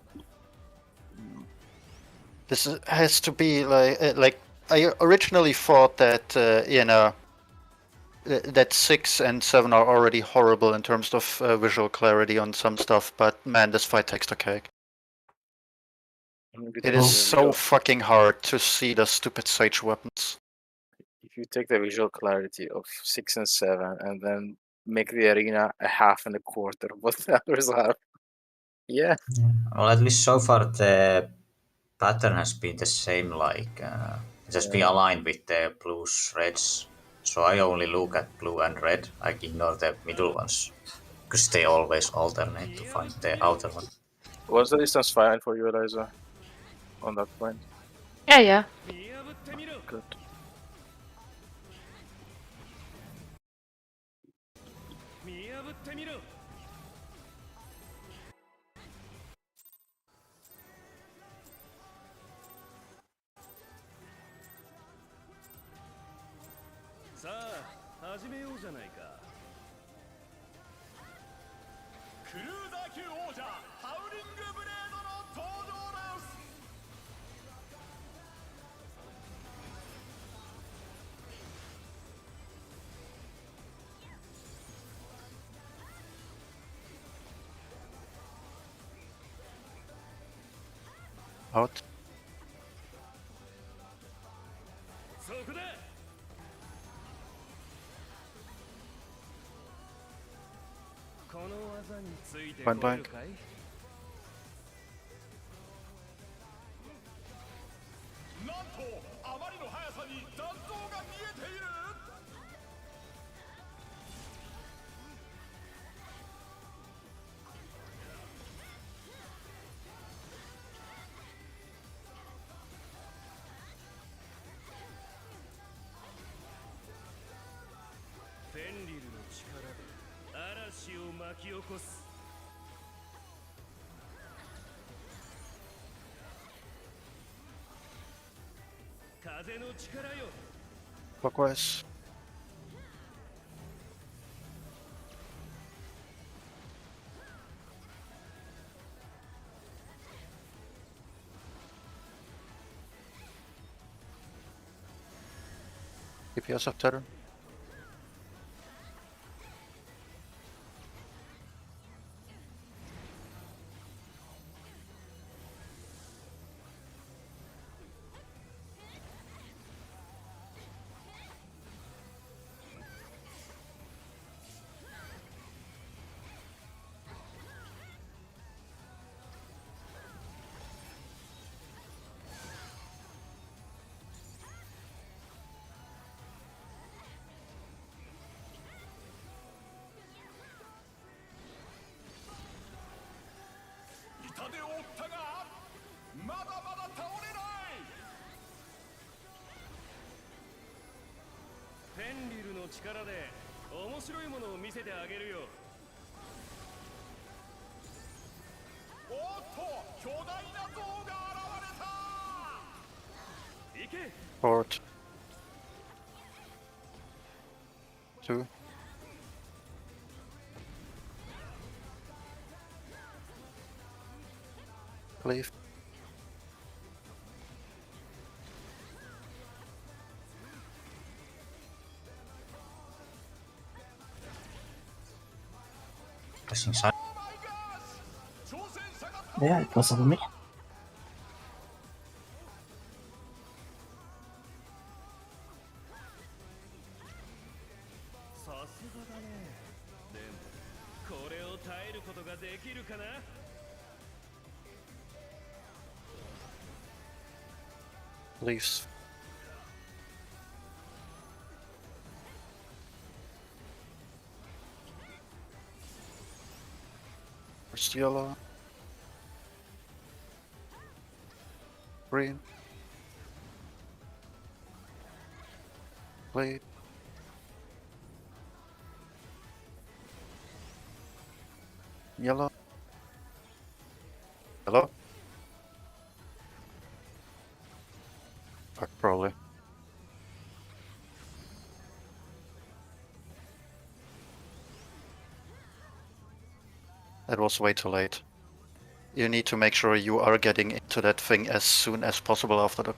This has to be like I originally thought that that 6 and 7 are already horrible in terms of visual clarity on some stuff, but man, this fight takes the cake. It is so fucking hard to see the stupid sage weapons. If you take the visual clarity of 6 and 7 and then make the arena a half and a quarter, what the others are. Yeah. Well, at least so far the pattern has been the same, like it has been aligned with the blues, reds. So I only look at blue and red. I ignore the middle ones because they always alternate to find the outer one. Was the distance fine for you, Eliza? On that point? Yeah. Good. Out. Point blank. Clockwise. DPS of Terror. Forward. 2. Leave. Pressing side. Yeah, it was on me. Leaves. First yellow. Green. Blade. Yellow. Yellow. Fuck, probably. That was way too late. You need to make sure you are getting into that thing as soon as possible after the...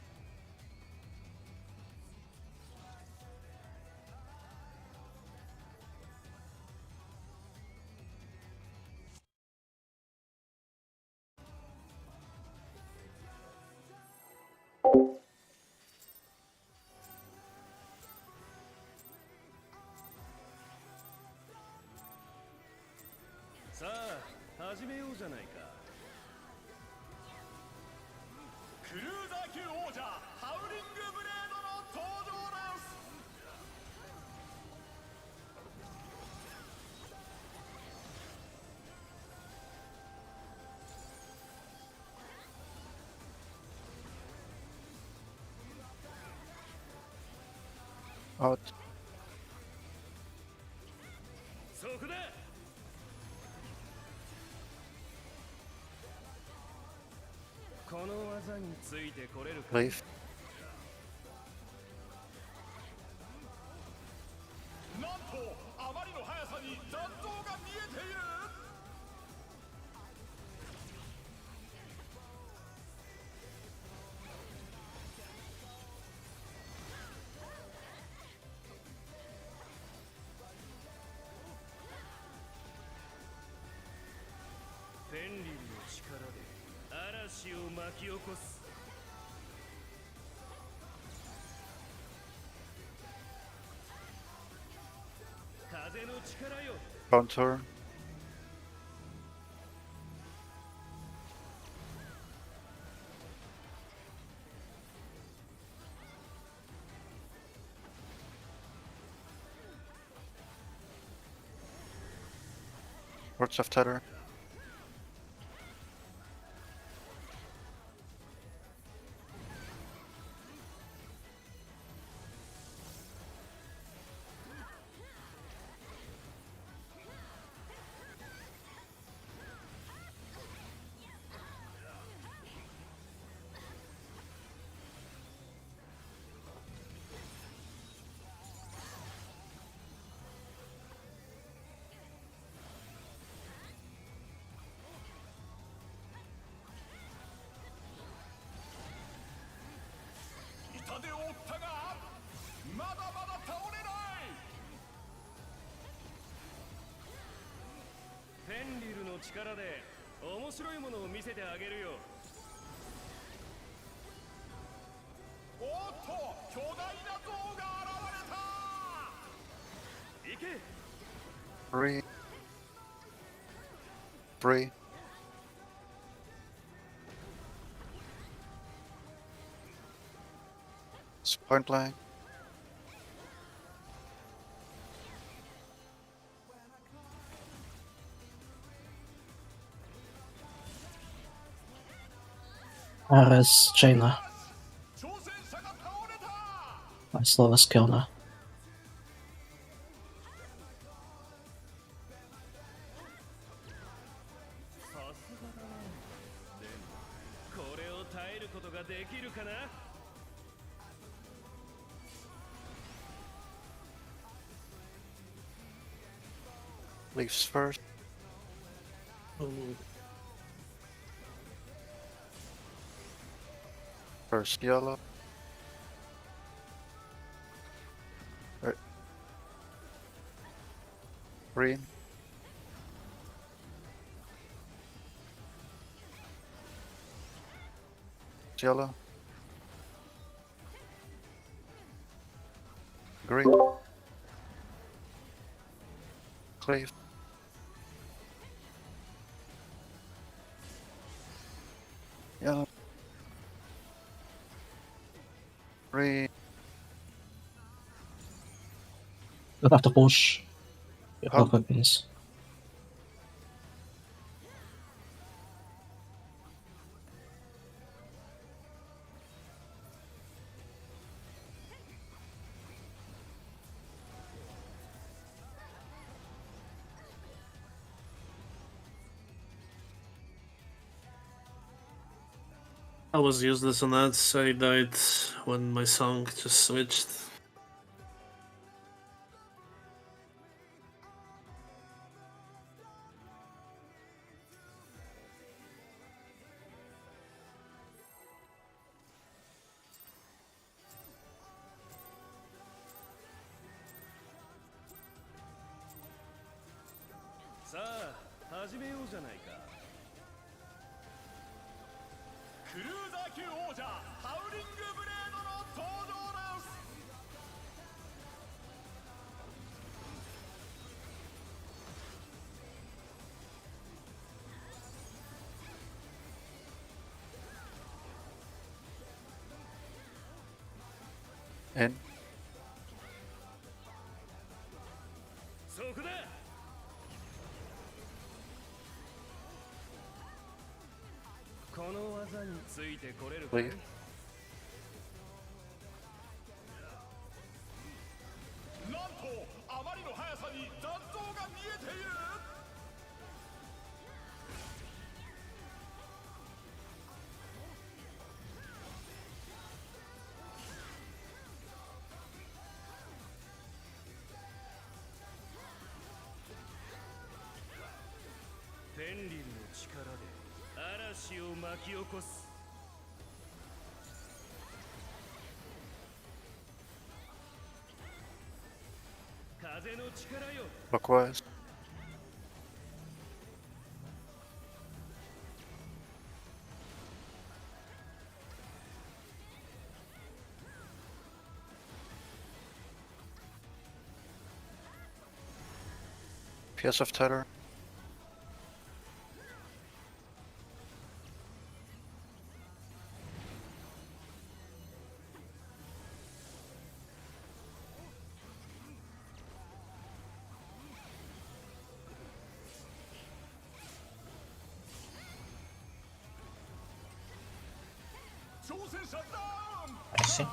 Out. Leave. なんとあまりの速さに残像が見えている。 フェンリルの力で嵐を巻き起こす。風の力よ。 Counter. Words of Tether.の力で面白いものを見せてあげるよ。おっと巨大な像が現れた。行け。 Three. Three. It's point blank. Ares, Jaina. 挑戦者が倒れた。 My slowest kill now. さすがだな。でもこれを耐えることができるかな。Leaves first. First yellow. Green. Yellow. Green. Cleave. Yellow. Green. You have to push. You Pump. have weapons. I was useless on that. I died when my song just switched.さあ始めようじゃないか。クルーザー級王者ハウリングブレードの登場です。In. そこだ。この技についてこれるかい？ Cleave. なんとあまりの速さに残像が見えている。フェンリルの力で嵐を巻き起こす。風の力よ。 Clockwise. PSF tether. I see.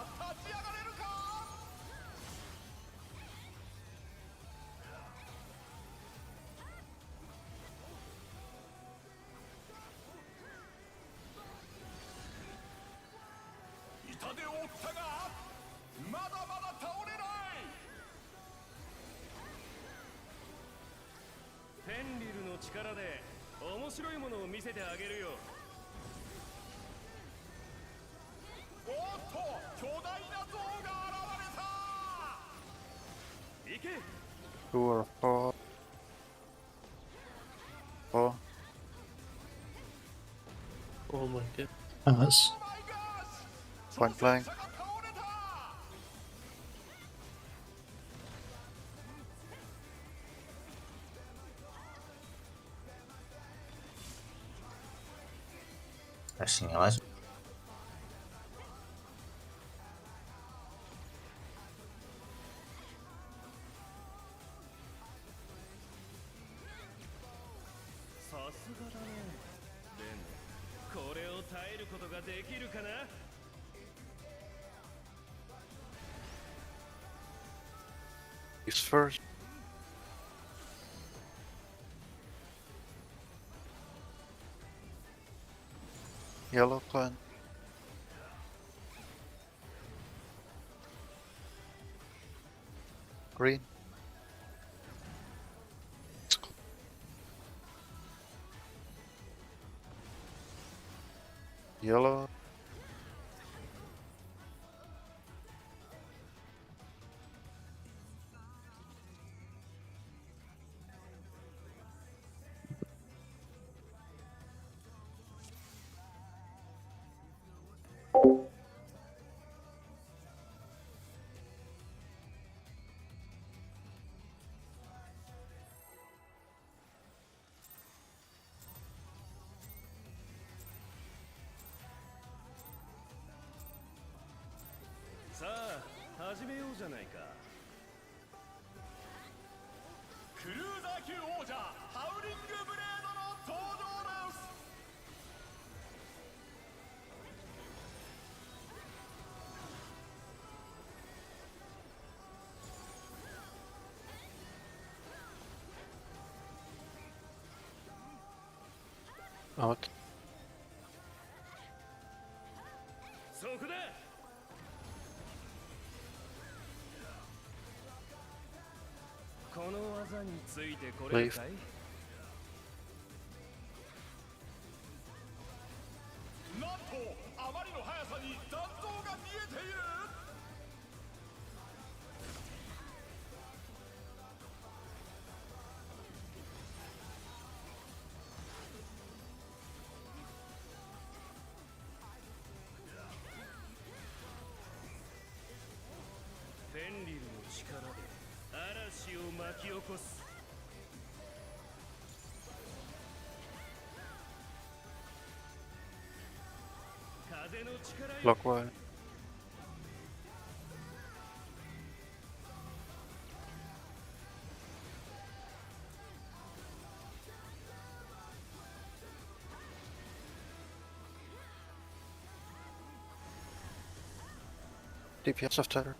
力で面白いものを見せてあげるよ。おっと巨大な像が現れた。行け。 2 or 4. 4. Oh my god. Nice. Point blank. Annihilation. He's first. Yellow plant. Green. Yellow.ーさあ始めようじゃないか。クルーザー級王者ハウリングブレードの登場です。Out. そこだ。この技についてこれかい。なんとあまりの速さに残像が見えている。フェンリルの力で嵐を巻き起こす。風の力よ。 Clockwise. DPS of Tether.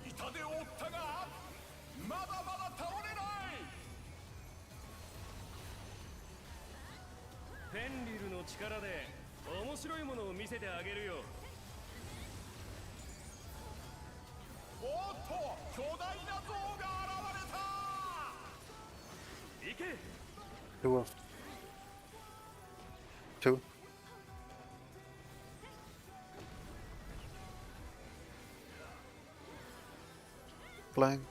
痛手を負ったがまだまだ倒れない。フェンリルの力で面白いものを見せてあげるよ。おっと巨大な像が現れた。行け。 2 of. 2. Flying.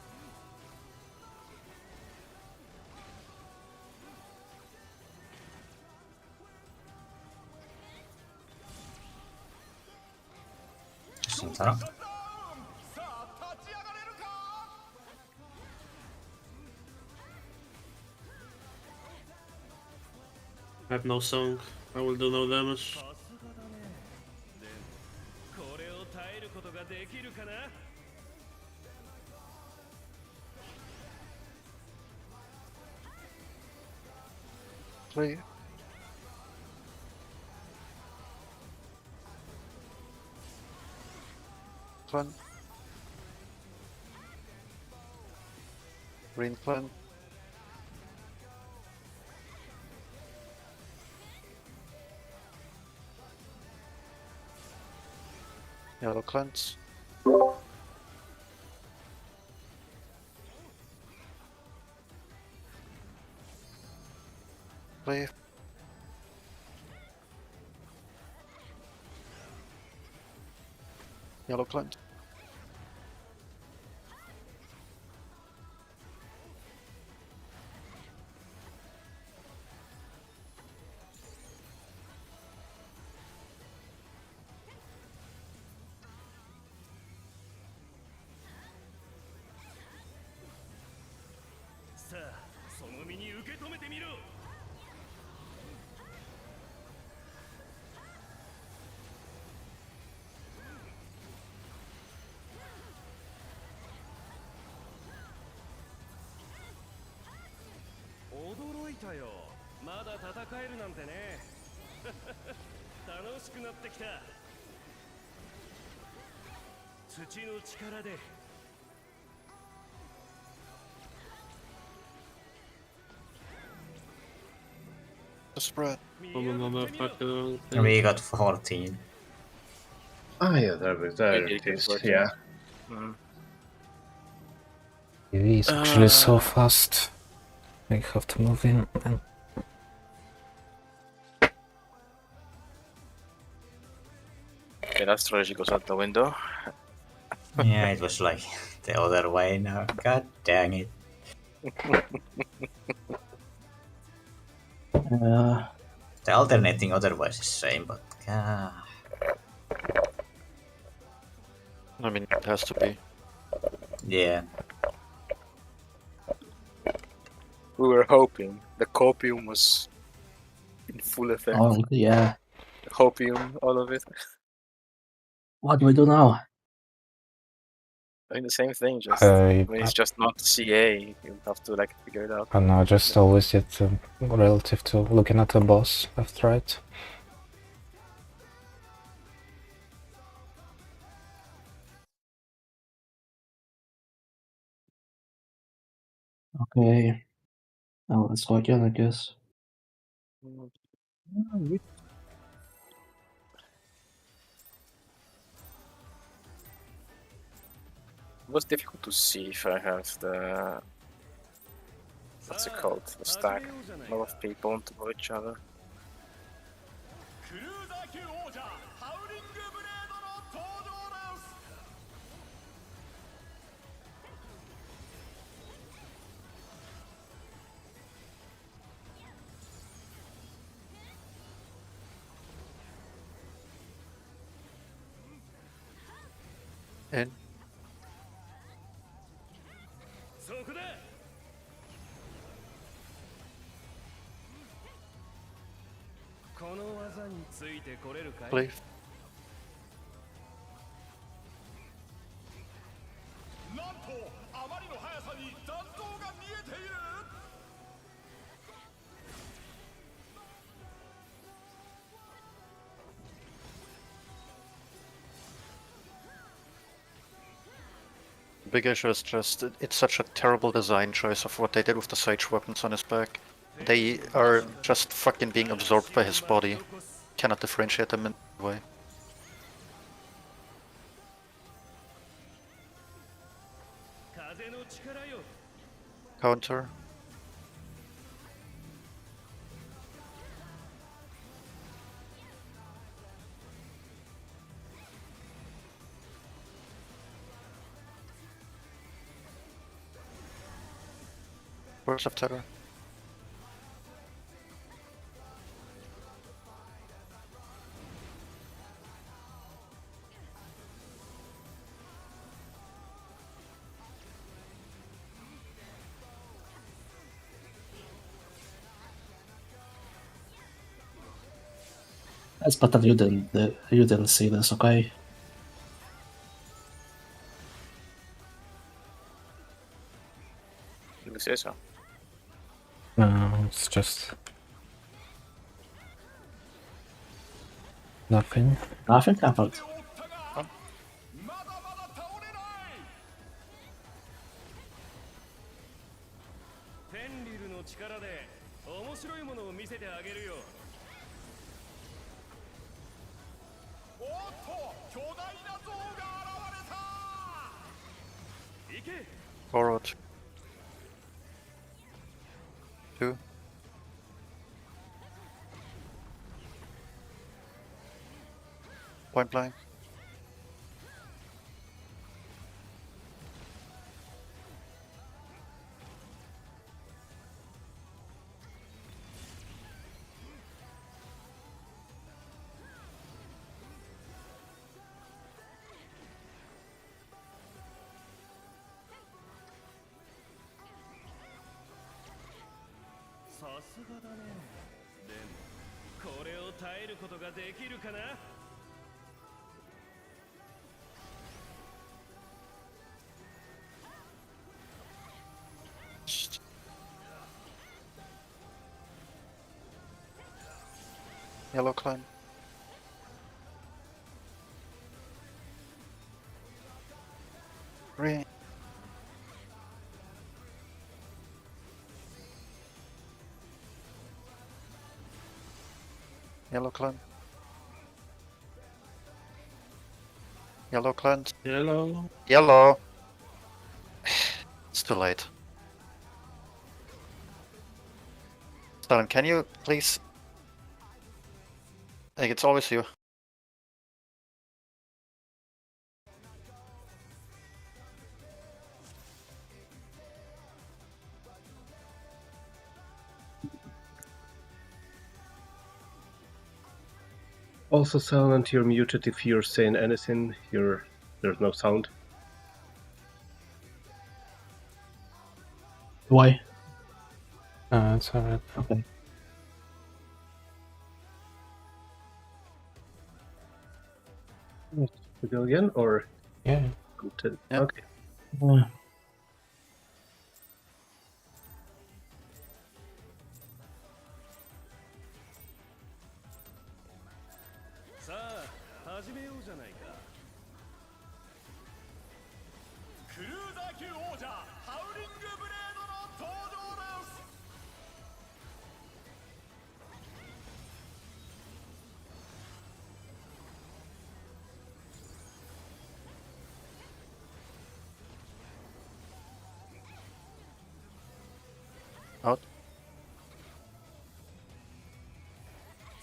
Sintara. さあ立ち上がれるか。 I have no song. I will do no damage. さすがだね。でもこれを耐えることができるかな。 3. Clan. Green clan. Yellow clans. Play. Yellow clans.さあその身に受け止めてみろ。たよ。まだ戦えるなんてね。楽しくなってきた。土の力で。The spread. Motherfucker. We got 14. Ah, yeah, there Okay, it is. 14. Yeah. Mm. TV is actually so fast. I have to move in and Okay, that strategy goes out the window. Yeah, it was like the other way now. God dang it. The alternating otherwise is same, but I mean, it has to be. yeah. We were hoping the copium was in full effect. Yeah. The hopium, all of it. What do we do now? I mean, the same thing, just I when it's just not CA, you have to like figure it out. don't know, just always it relative to looking at the boss left, right. Okay. Now let's go again, I guess. It was difficult to see if I have the what's it called? The stack. A lot of people on top of each other. クルーザー級王者ハウリングブレードの登場です。 And そこだ。この技についてこれるかい？ play. なんとあまりの速さに残像が見えている。 Big issue is just it's such a terrible design choice of what they did with the sage weapons on his back. They are just fucking being absorbed by his body. Cannot differentiate them in any way. Counter. Burst of Terror. That's better you didn't see this, okay? You say so. No, it's just nothing. Nothing happened. まだまだ倒れない。 フェンリルの力で面白いものを見せてあげるよ。 おっと巨大な像が現れた。 行け。 Forward. 2. Point blank.「さすがだね。でもこれを耐えることができるかな？ Just Yellow clan. Green. Yellow clan. Yellow clan. Yellow. Yellow. It's too late. Stalin, can you please? Like, it's always you. Also, Silent, you're muted if you're saying anything. There's no sound. Why? It's alright. Okay. We go again, or Yeah. Yeah. Okay. Uh, さあ始めようじゃないか。クルーザー級王者ハウリングブレードの登場です。Out.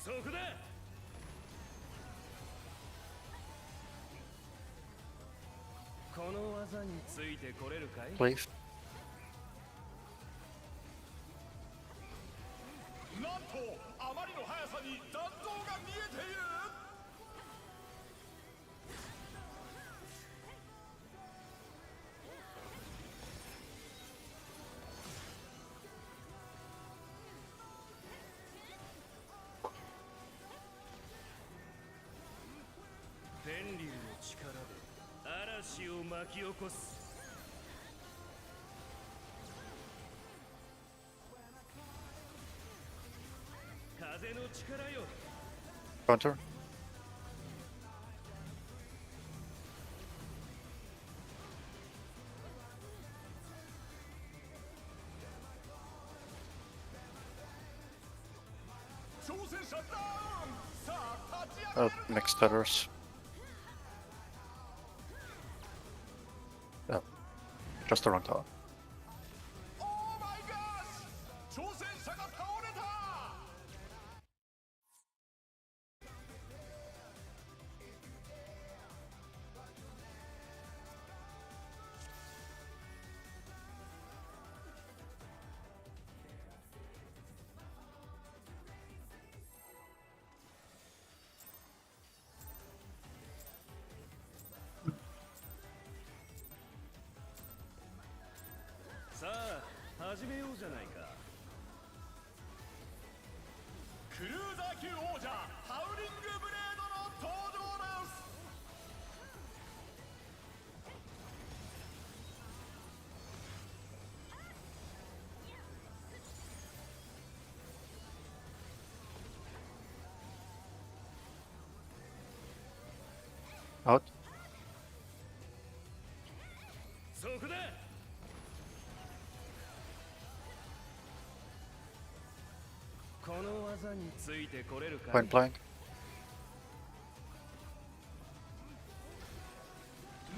そこだ。この技についてこれるかい？ Please. なんとあまりの速さに残像が見えている。フェンリルの力で嵐を巻き起こす。風の力よ。 Counter. Mixed stutters. Oh, just the wrong tower. 挑戦者が倒れた。 さあ始めようじゃないか。クルーザー級王者ハウリングブレードの登場です。 Out. そこだ。この技についてこれるかい？ Point blank.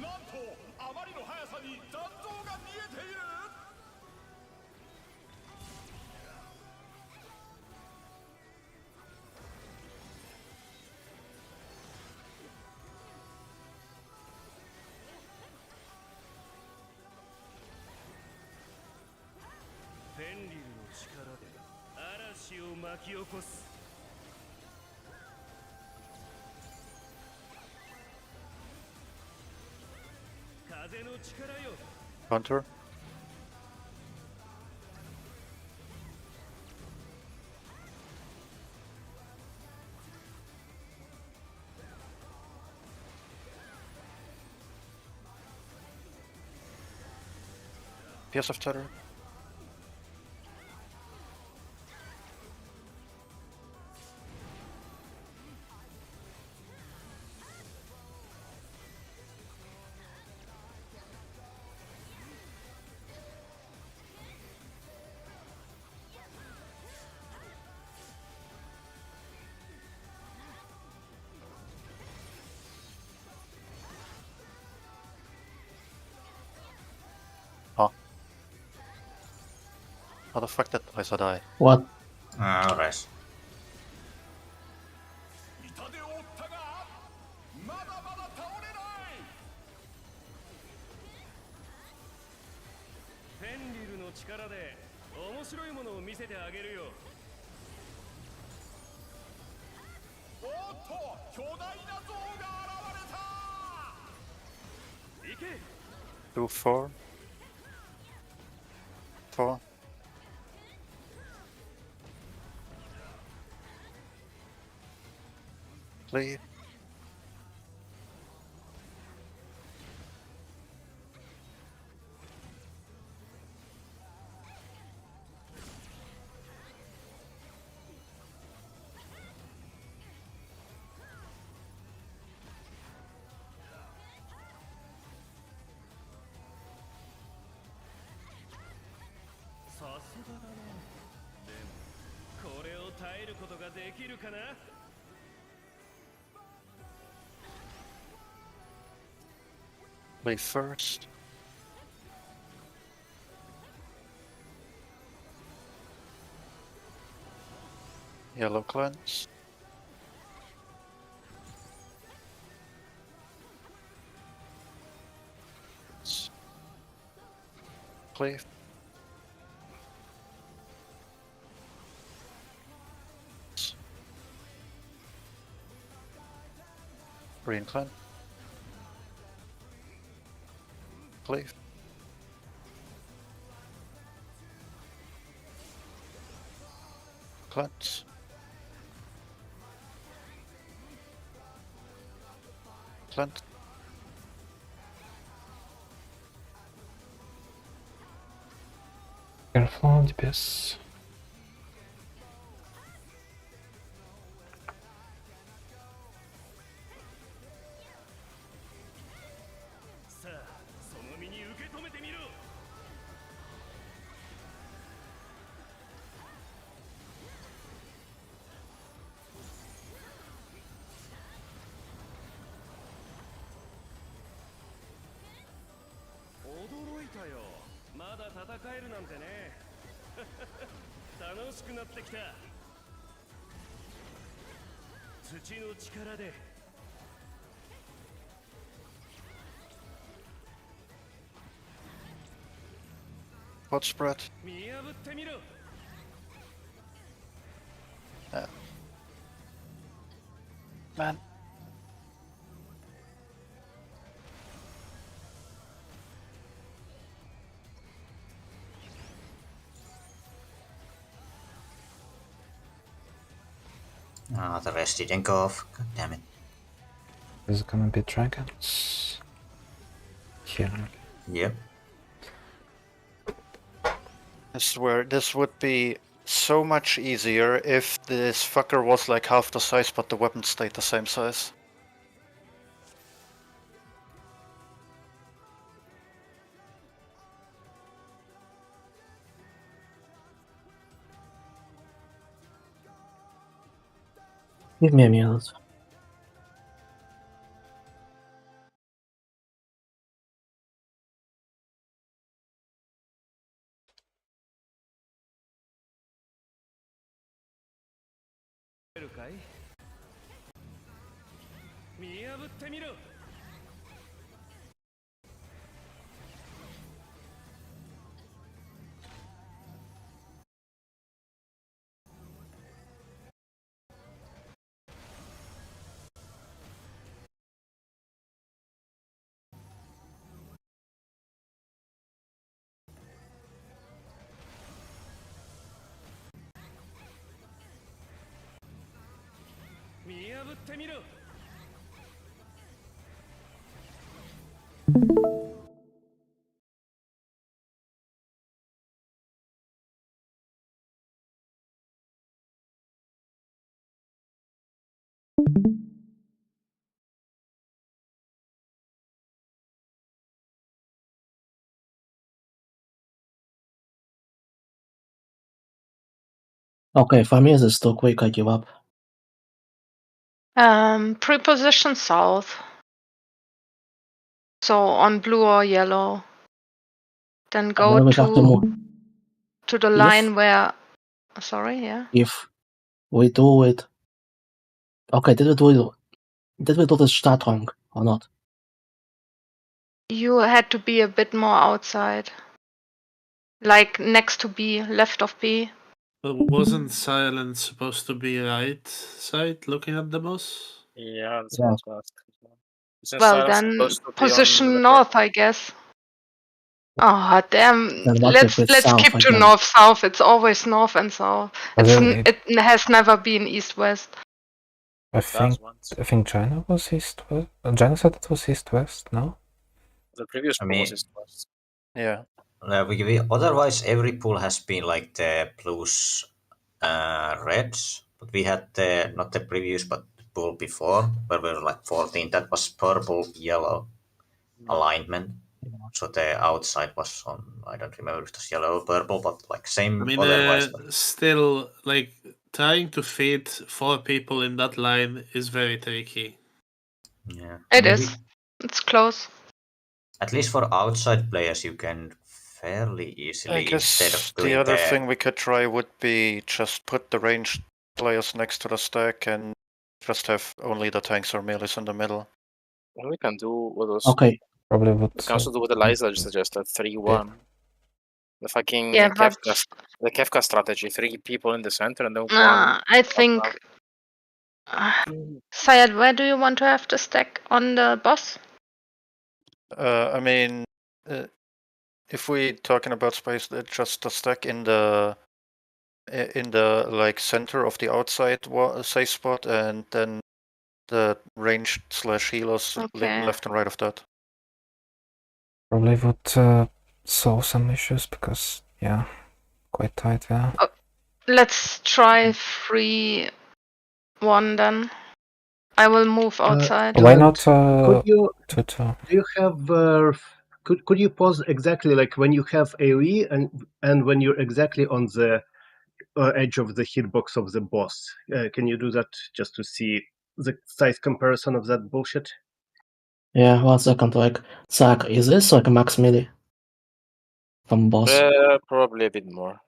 なんとあまりの速さに残像が見えている。 フェンリルの力で嵐を巻き起こす。風の力よ。 Counter. Pierce of Terror. How the fuck did Lysa die? What? Res. 痛手を負ったがまだまだ倒れないフェンリルの力で面白いものを見せてあげるよ。おっと巨大な像が現れた行け。 2, 4. 4. Leave.さすがだね。でもこれを耐えることができるかな。 Leave first. Yellow cleanse. Cleave. Green cleanse. Cleave. Cleanse. Cleanse. Careful, DPS. Hot spread. Yeah. Man. Ah, the rest didn't go off. God damn it. There's gonna be dragons. Here. Yep. I swear, this would be so much easier if this fucker was like half the size but the weapon stayed the same size. Give me a minute. Okay, for me, this is too quick. I give up. Preposition south. So on blue or yellow. Then And go then we have to move. to the line where. Sorry, yeah. If we do it, okay, did we do the start wrong or not? You had to be a bit more outside. Like next to B, left of B. But wasn't silence supposed to be right side looking at the boss? Yeah, that's Yeah. what I asked. Isn't Well, silence then supposed to be on position the north, I guess. Oh damn! Then what if it's Let's south keep to again? north south. It's always north and south. But It has never been east west. I That's think once. China was east west. China said it was east west. No. The previous I pool was mean- east-west. Yeah. Otherwise, every pool has been like the blues, reds. But we had not the previous, but the pool before, where we were like 14. That was purple, yellow alignment. So the outside was on, I don't remember if it was yellow or purple, but like same I mean, otherwise. But still, like, trying to fit 4 people in that line is very tricky. yeah, It is. It's close. at least for outside players, you can fairly easily, I instead of guess doing the other thing we could try would be just put the ranged players next to the stack and just have only the tanks or melees in the middle. What we can do with those. Okay. Probably would. We can also do what Eliza suggested, 3-1. The fucking Yeah, but the Kefka strategy, 3 people in the center and then 1. I think. Syed, where do you want to have the stack on the boss? I mean, if we talking about space, just the stack in the like center of the outside safe spot, and then the ranged / healers Okay. left and right of that. Probably would solve some issues because yeah, quite tight there. Let's try 3-1 then. I will move outside. Why And not could you 2-2? do you have could you pause exactly like when you have AoE and when you're exactly on the edge of the hitbox of the boss? Can you do that just to see the size comparison of that bullshit? Yeah, 1 second. Like, Zach, is this like max melee from boss? Probably a bit more.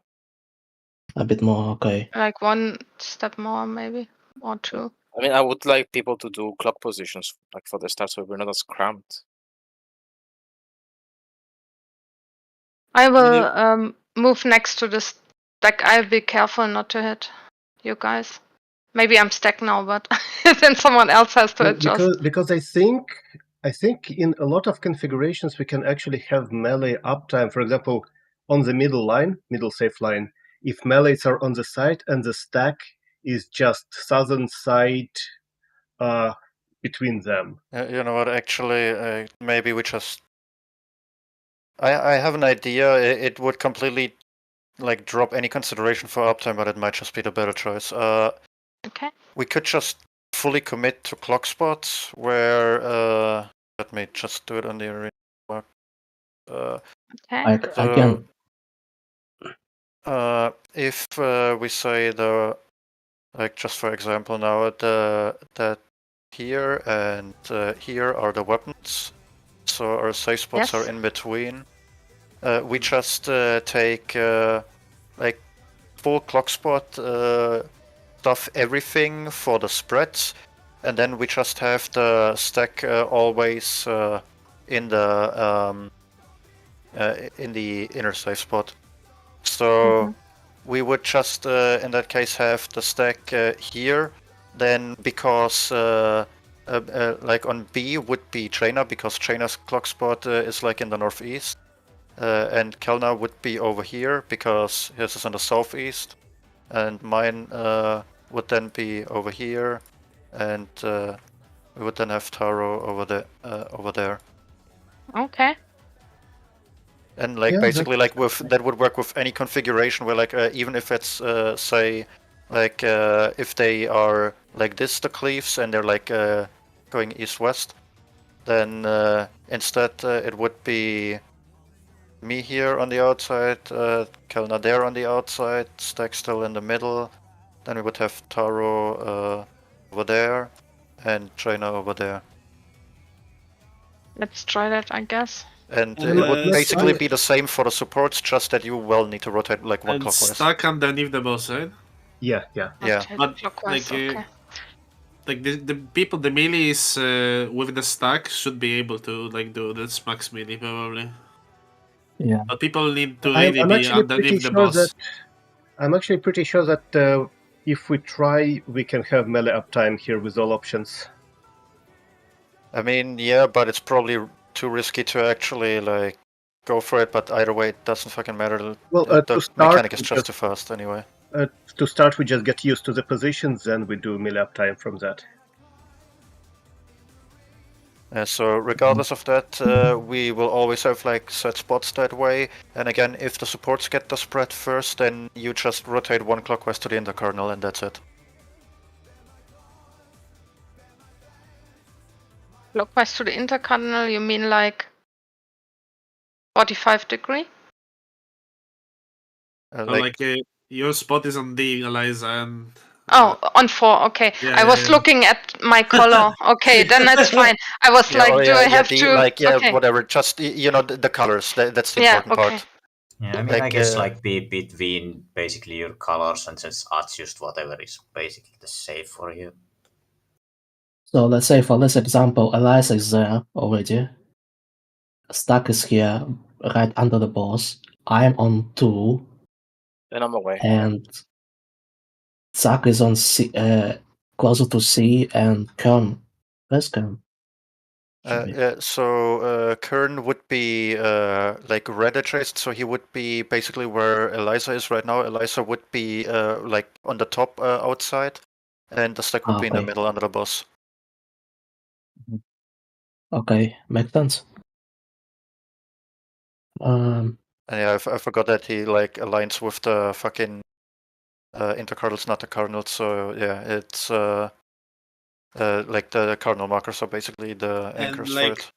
A bit more, okay. Like 1 step more, maybe, or 2. I mean, I would like people to do clock positions like for the start, so we're not as cramped. I will move next to the stack. I'll be careful not to hit you guys. Maybe I'm stacked now, but then someone else has to adjust. Because I think in a lot of configurations we can actually have melee uptime. For example, on the middle safe line, if melees are on the side and the stack is just southern side between them. You know what? Actually, maybe we just. I have an idea. It would completely like drop any consideration for uptime, but it might just be the better choice. Okay. We could just fully commit to clock spots where. Let me just do it on the arena. Okay. Again, If we say the, like just for example now, that here and here are the weapons, so our safe spots are Yes. in between. We just take like full clock spot stuff, everything for the spreads, and then we just have the stack always in the inner safe spot. So we would just in that case have the stack here. Then because like on B would be Jaina, because Jaina's clock spot is like in the northeast, and Kelna would be over here because his is in the southeast, and mine would then be over here, and we would then have Taro over there. Okay. And like Yeah, basically like with that would work with any configuration where like even if it's say like if they are like this the cleaves and they're like going east west, then instead it would be me here on the outside, Kelna there on the outside, Stack still in the middle, then we would have Taro over there and Jaina over there. Let's try that, I guess. And And, it would basically I- be the same for the supports, just that you will need to rotate like one and clockwise. stack underneath the boss, right? Yeah. Yeah. Rotate But clockwise, okay. like the people, the melees with the stack should be able to like do this max melee probably. Yeah. But people need to I'm, really I'm be actually pretty underneath the sure boss. that I'm actually pretty sure that if we try, we can have melee uptime here with all options. I mean, yeah, but it's probably too risky to actually like go for it. But either way, it doesn't fucking matter. Well, The to start, mechanic is we just too fast anyway. we just get used to the positions, then we do melee uptime from that. So regardless of that, we will always have like set spots that way. And again, if the supports get the spread first, then you just rotate one clockwise to the intercardinal, and that's it. Clockwise to the intercardinal, you mean like 45 degree? Like your spot is on the Eliza and Oh, on 4, okay. Yeah, I was yeah. looking at my color. Okay, then that's fine. I was Yeah, like, or do I have the, to? like yeah, okay. whatever. Just you know the colors. That's the Yeah, important okay. part. Yeah, I mean, I Like, guess like be between basically your colors and just adjust whatever is basically the safe for you. So let's say for this example, Eliza is there already. Stack is here, right under the boss. I'm on 2, Then I'm away. and Zack is on C, closer to C, and Kern. Where's Kern? So Kern would be like red adjacent, so he would be basically where Eliza is right now. Eliza would be like on the top outside, and the stack would be in the Okay. middle under the boss. Okay, makes sense. And yeah, I forgot that he like aligns with the fucking intercardinals, not the cardinals. So yeah, it's like the cardinal markers are basically the anchors for like it.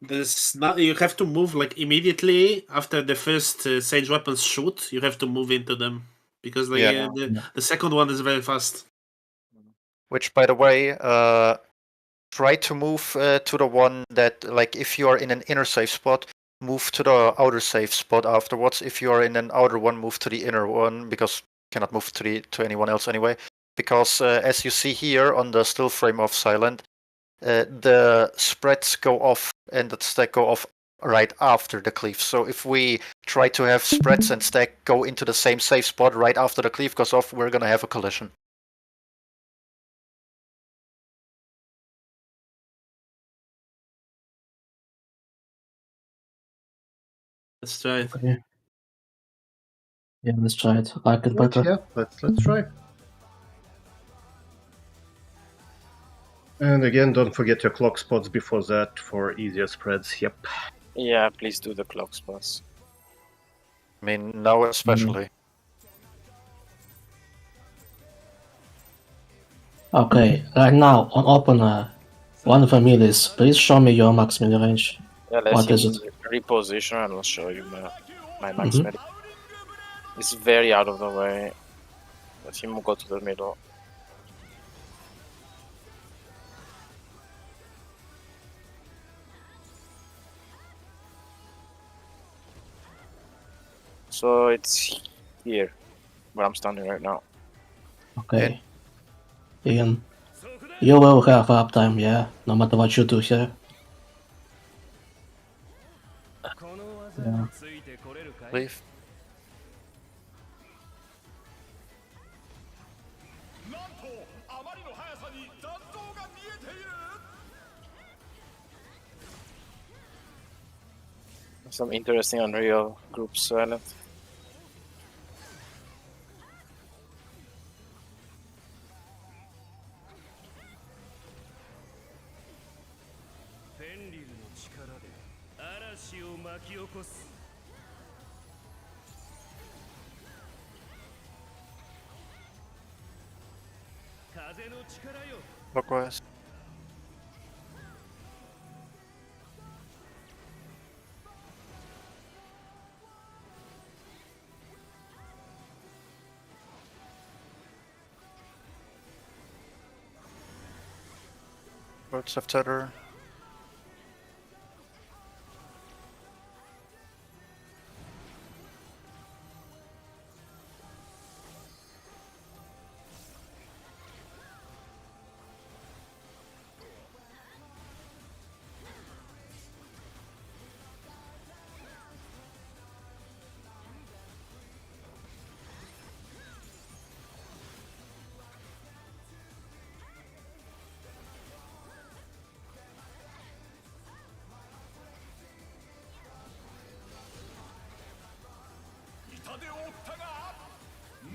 there's not, you have to move like immediately after the first sage weapons shoot. You have to move into them because like Yeah. the second one is very fast. Which, by the way, try to move to the one that, like, if you are in an inner safe spot, move to the outer safe spot afterwards. If you are in an outer one, move to the inner one, because you cannot move to anyone else anyway. Because as you see here on the still frame of Silent, the spreads go off and the stack go off right after the cleave. So if we try to have spreads and stack go into the same safe spot right after the cleave goes off, we're gonna have a collision. Let's try it. Okay. Yeah, let's try it. I can Right, better. yeah, let's try. And again, don't forget your clock spots before that for easier spreads. Yep. Yeah, please do the clock spots. I mean, now especially. Okay, right now on opener, one of the melees, please show me your max melee range. Yeah, let What him is it? reposition and I'll show you my max Mhm. melee. It's very out of the way. Let him go to the middle. So it's here, where I'm standing right now. Okay. Ian, you will have uptime, yeah, no matter what you do here. Yeah. Leave. なんとあまりの速さに残像が見えている Some interesting Unreal group Silent. Clockwise. Birds of Tether.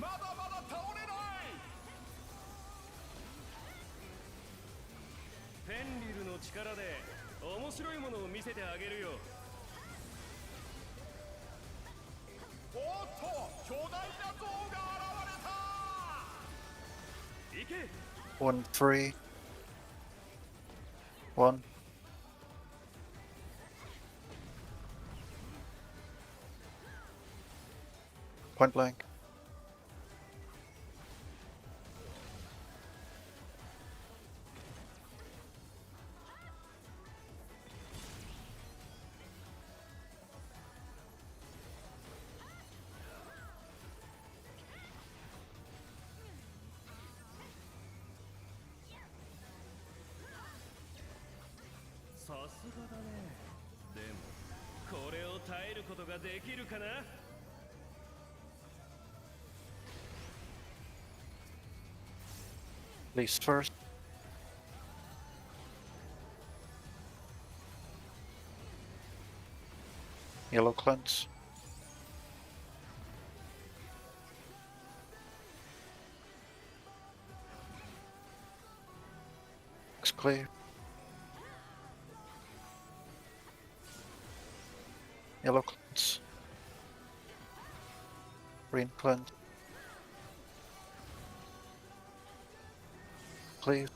まだまだ倒れない。フェンリルの力で面白いものを見せてあげるよ。おっと巨大な像が現れた。行け。 1, 3. 1. Point blank.「さすがだね。でもこれを耐えることができるかな。 Please first. Yellow cleanse. Looks clear. Yellow cleanse. Green cleanse. Clear.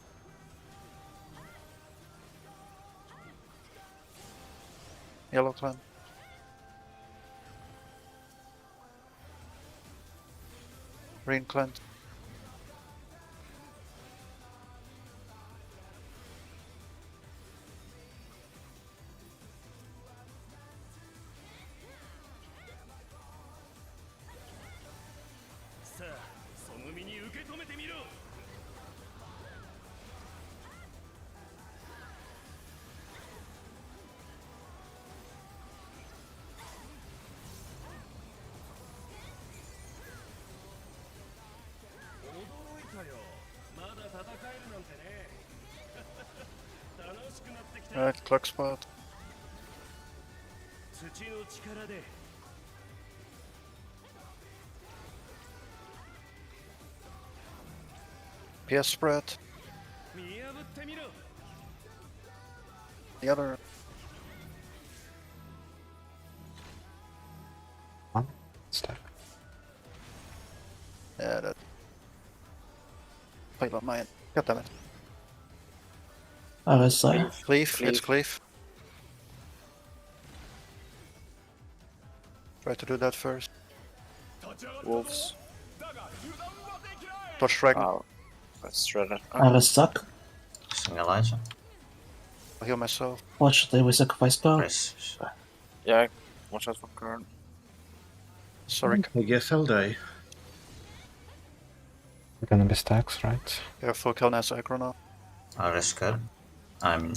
Yellow cleanse. Green cleanse.さあ、その身に受け止めてみろ。 驚いたよ。まだ戦えるなんてね。楽しくなってきた。 Alright, clock spot. 土の力で PS spread. 見破ってみろ。 The other. One stack. Yeah, that. Play on mine. God damn it. RSI. Cleave, it's cleave. Try to do that first. Wolves. Touch dragon. Oh, that's shredded. RS suck. Singalizer. I'll heal myself. Watch, they will sacrifice power. Press. Yeah, watch out for current. Sorry, I guess I'll die. We're gonna be stacks, right? careful, Keln has aggro now. I risk it. I'm.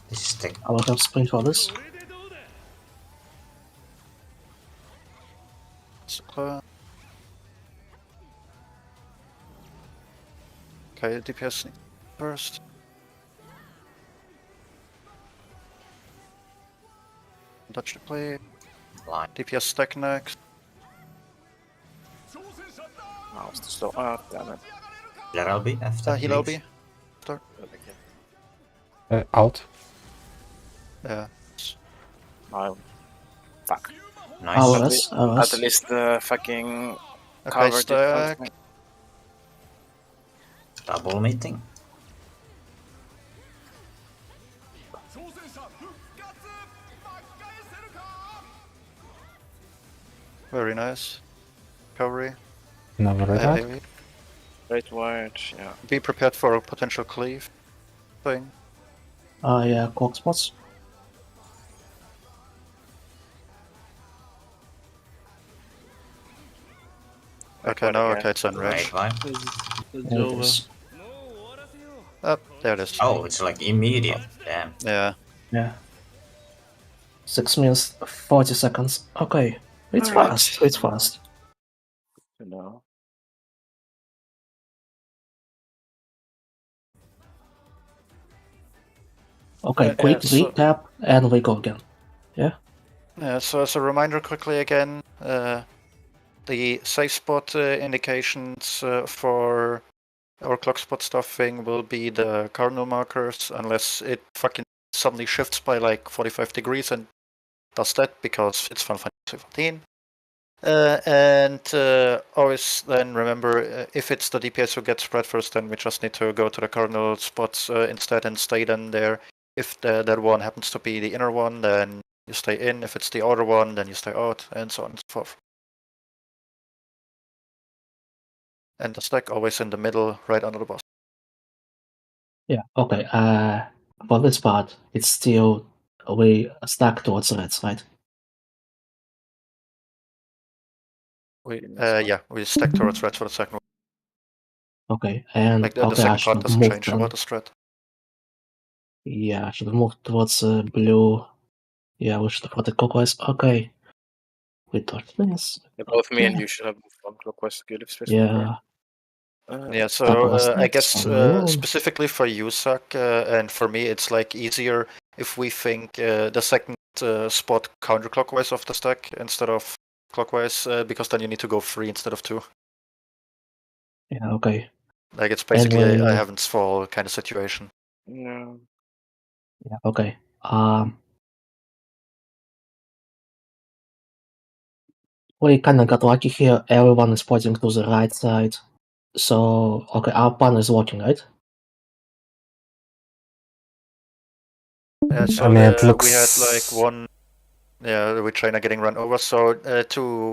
This is the. I will have sprint for this. これでどうだ。 It's clear. Okay, DPS first. Touch the play. Blind. DPS stack next. Oh, it's too slow. Oh, damn it. Healer LB after. Heal LB. leaves. Start. Out. Yeah. Oh, fuck. Nice. At least the fucking Okay, cover stack. defense. Double meeting. Very nice. Recovery. Another red hat. Heavy. Great wide, yeah. Be prepared for a potential cleave thing. Yeah, clock spots. Okay, no, again. okay, it's enrage. Right line. It's There it over. is. There it is. Oh, it's like immediate. Damn. Yeah. Yeah. 6 minutes, 40 seconds. Okay. It's Alright. fast. It's fast. You know. Okay, quick so- recap and we go again. Yeah? So as a reminder quickly again, the safe spot indications for our clock spot stuffing will be the cardinal markers, unless it fucking suddenly shifts by like 45 degrees and does that because it's Final Fantasy 14. And always then remember, if it's the DPS who gets spread first, then we just need to go to the cardinal spots instead and stay then there. If that one happens to be the inner one, then you stay in. If it's the outer one, then you stay out, and so on and so forth. And the stack always in the middle, right under the boss. Yeah, okay. For this part, it's still we stack towards reds, right? We stack towards red for the second one. Okay, and Like the okay, I second part should doesn't move change then. about the strat. Yeah, I should move towards blue. Yeah, we should protect clockwise. Okay. We touch this. Both me and Okay. you should have moved on clockwise. Good space. Yeah. Yeah, so Couple of I stacks guess on your own. specifically for Yusak, and for me, it's like easier if we think the second spot counterclockwise of the stack instead of clockwise, because then you need to go 3 instead of 2. Yeah, okay. Like it's basically a we- heaven's fall kind of situation. Yeah. Yeah, okay. We kinda got lucky here. Everyone is pointing to the right side. So, okay, our partner is watching, right? Yeah, so I mean, it looks. we had like one. Yeah, we're trying to getting run over. So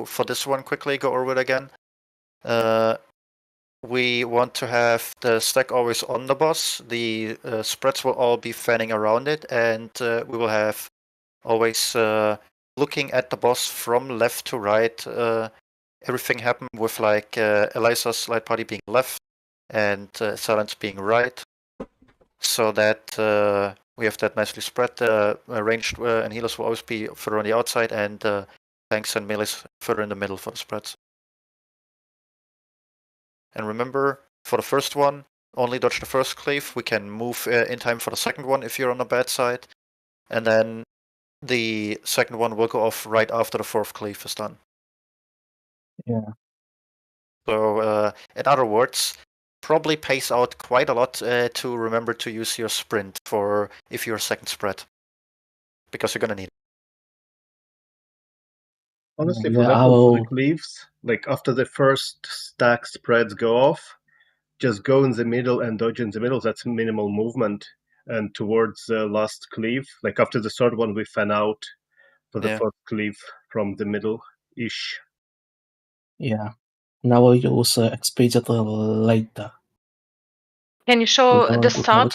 for this one quickly go over it again. We want to have the stack always on the boss. The spreads will all be fanning around it, and we will have always looking at the boss from left to right. Everything happen with like Eliza's light party being left and Silence being right, so that we have that nicely spread. Ranged and healers will always be further on the outside, and tanks and melees further in the middle for the spreads. And remember, for the first one, only dodge the first cleave. We can move in time for the second one if you're on the bad side. And then the second one will go off right after the fourth cleave is done. Yeah. So, in other words, probably pays out quite a lot to remember to use your sprint for if you're second spread. Because you're gonna need it. Honestly, Yeah, for that I one, for will. the cleaves, like after the first stack spreads go off, just go in the middle and dodge in the middle. That's minimal movement. And towards the last cleave, like after the third one, we fan out for the Yeah. first cleave from the middle-ish. Yeah. Now we'll use expedient later. Can you show Down the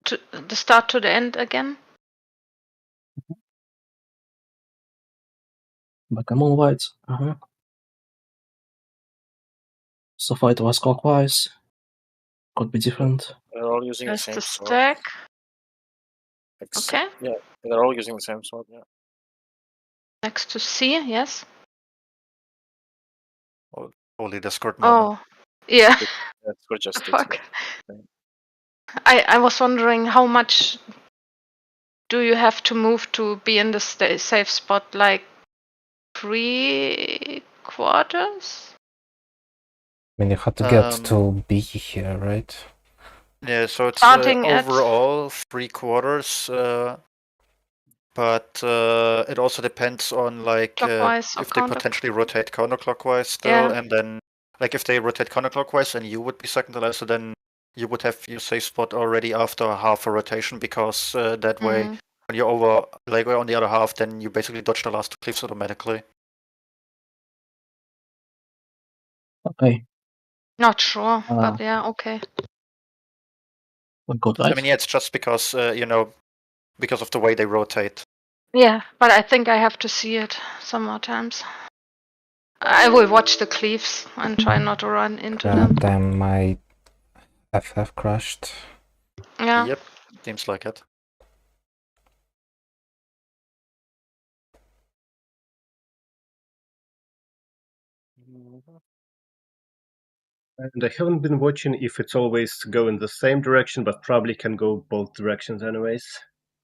to start to the end again? Back and move right. So far it was clockwise. Could be different. They're all using the There's same the sword. stack. Except, Okay. Yeah, they're all using the same sword. Yeah. Next to C, yes. Holy Discord moment. Oh, yeah. That's what just Fuck. I was wondering how much do you have to move to be in the safe spot? Like 3/4? I mean, you had to get Um, to B here, right? Yeah, so it's Starting at- overall 3/4, but it also depends on like Clockwise or if they potentially rotate counterclockwise still, Yeah. and then like if they rotate counterclockwise and you would be second Eliza, then you would have your safe spot already after half a rotation, because that way Mhm. when you're over like on the other half, then you basically dodge the last two cleaves automatically. Okay. Not sure, but yeah, okay. We got right. I mean, yeah, it's just because because of the way they rotate. Yeah, but I think I have to see it some more times. I will watch the cleaves and try not to run into them. Damn, my FF crashed. Yeah. Yep, seems like it. And I haven't been watching if it's always go in the same direction, but probably can go both directions anyways,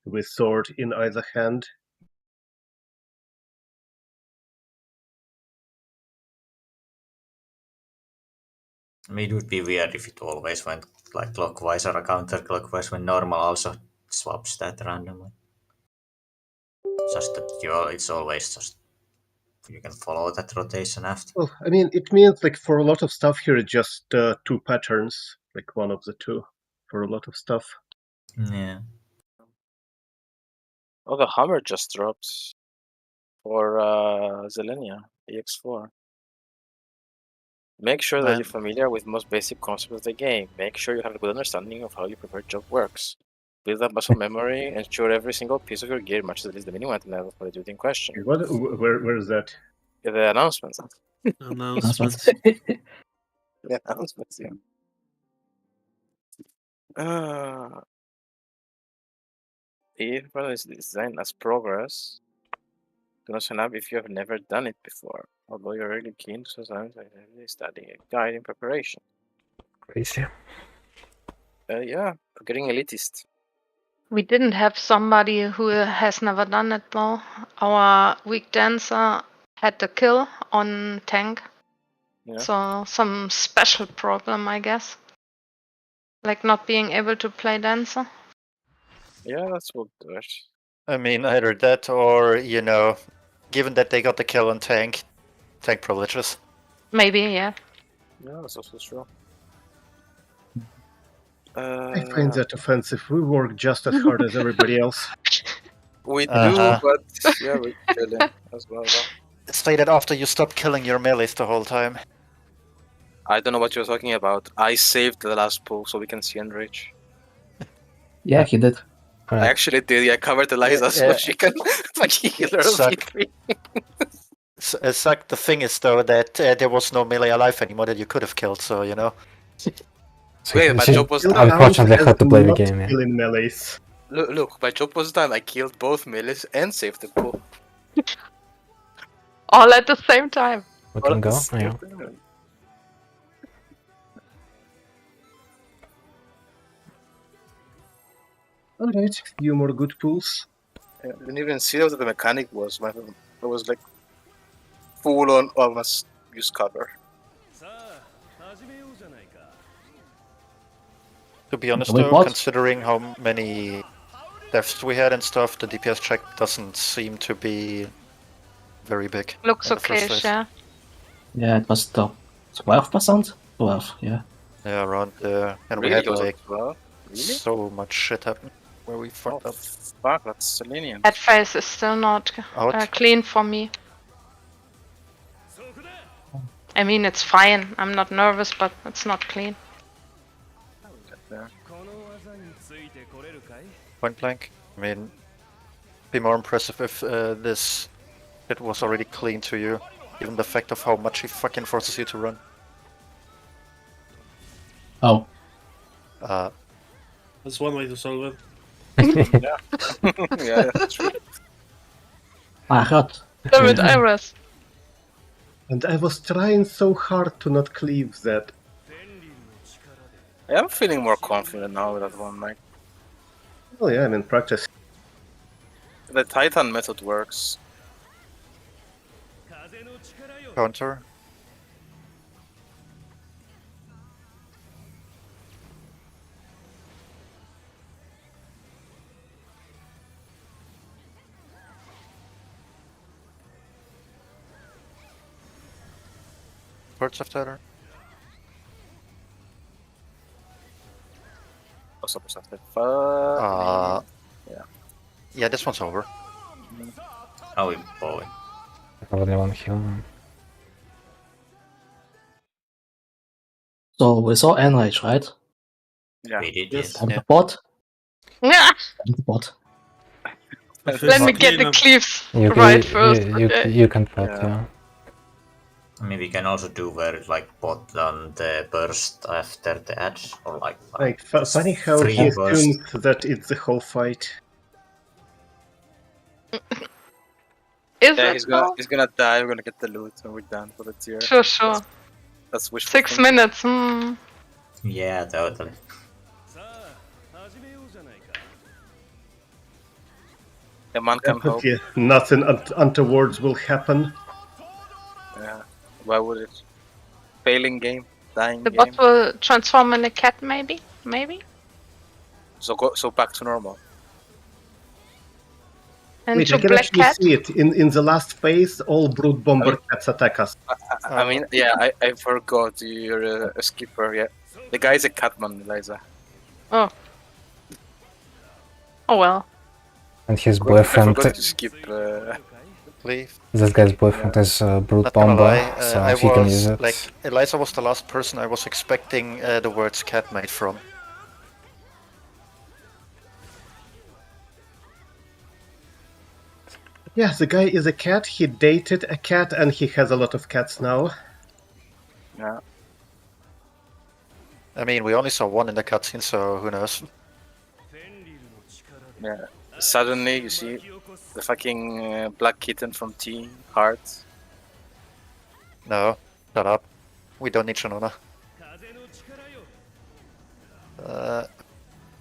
with sword in either hand. I mean, it would be weird if it always went like clockwise or counterclockwise when normal also swaps that randomly. Just that it's always just you can follow that rotation after. Well, I mean, it means like for a lot of stuff here, it's just 2 patterns, like one of the 2 for a lot of stuff. Yeah. Oh, the Hummer just dropped for Zelenia EX4. Make sure that you're familiar with most basic concepts of the game. Make sure you have a good understanding of how your prepared job works. Build up muscle memory. Ensure every single piece of your gear matches at least the minimum item level for the duty in question. Where is that? The announcements. Announcements. The announcements, yeah. If product is designed as progress, do not sign up if you have never done it before. Although you're really keen to studying a guide in preparation. Crazy. Yeah, getting elitist. We didn't have somebody who has never done it though. Our weak dancer had the kill on tank. Yeah. So some special problem, I guess. Like not being able to play dancer. Yeah, that's what do it. I mean, either that or, you know, given that they got the kill on tank privileges. Maybe, yeah. Yeah, that's also true. I find that offensive. We work just as hard as everybody else. We do, Uh-huh. but yeah, we're killing as well. Say that after you stopped killing your melees the whole time. I don't know what you're talking about. I saved the last pull so we can see enrage. Yeah, he did. I actually did. Yeah, I covered Eliza so she can heal her V3. Suck. The thing is though that there was no melee alive anymore that you could have killed, so you know. Wait, my job was done. Unfortunately, I had to play the game. Yeah. Killing melees. Look, my job was done. I killed both melees and saved the pull. All at the same time. We can go. Yeah. Alright, few more good pulls. I didn't even see what the mechanic was. It was like full on almost use cover. To be honest Wait, though, what? considering how many deaths we had and stuff, the DPS check doesn't seem to be very big. Looks in the first okay, place. yeah. Yeah, it was the 12%? 12, yeah. Yeah, around there. And we Really had goes like up well? Really? so much shit happen where we fucked up. Fuck, that's Selenium. That face is still not Out. clean for me. I mean, it's fine. I'm not nervous, but it's not clean. Point blank. I mean, be more impressive if this shit was already clean to you. Even the fact of how much he fucking forces you to run. Oh. That's one way to solve it. Yeah, that's true. I heard. Damn it, Iris. And I was trying so hard to not cleave that. I'm feeling more confident now with that one, Mike. Oh yeah, I'm in practice. The Titan method works. Counter. Birds of Terror. Also perceptive. Yeah. Yeah, this one's over. How we boy. I only one heal. So we saw enrage, right? Yeah. We did Yes. it. Time to bot. Yeah. Time to bot. Let me get the Clean cleaves You, right first. Okay. you can pot, Yeah. yeah. I mean, we can also do where it like bot on the burst after the edge, or like Funny how free he burst. assumed that it's the whole fight. Is Yeah, it he's though? gonna die. We're gonna get the loot and we're done for the tier. Sure. That's wishful 6 thinking. minutes. Hmm. Yeah, totally. A man can hope. Okay, nothing untowards will happen. Yeah. Why would it? Failing game. dying The game. bot will transform in a cat, maybe? Maybe? So back to normal. Wait, Into I can black actually cat? see it. In the last phase, all Brood Bomber cats attack us. I mean, yeah, I forgot you're a skipper. Yeah, the guy's a catman, Eliza. Oh. Oh well. And his I boyfriend, forgot to skip. Leave. this guy's boyfriend is a brute Not gonna bomber, lie, so I he can use was it. like Eliza was the last person I was expecting the words cat made from. Yeah, the guy is a cat. He dated a cat, and he has a lot of cats now. Yeah. I mean, we only saw one in the cutscene, so who knows? Yeah. Suddenly, you see the fucking black kitten from T Heart. No, shut up. We don't need Shanona.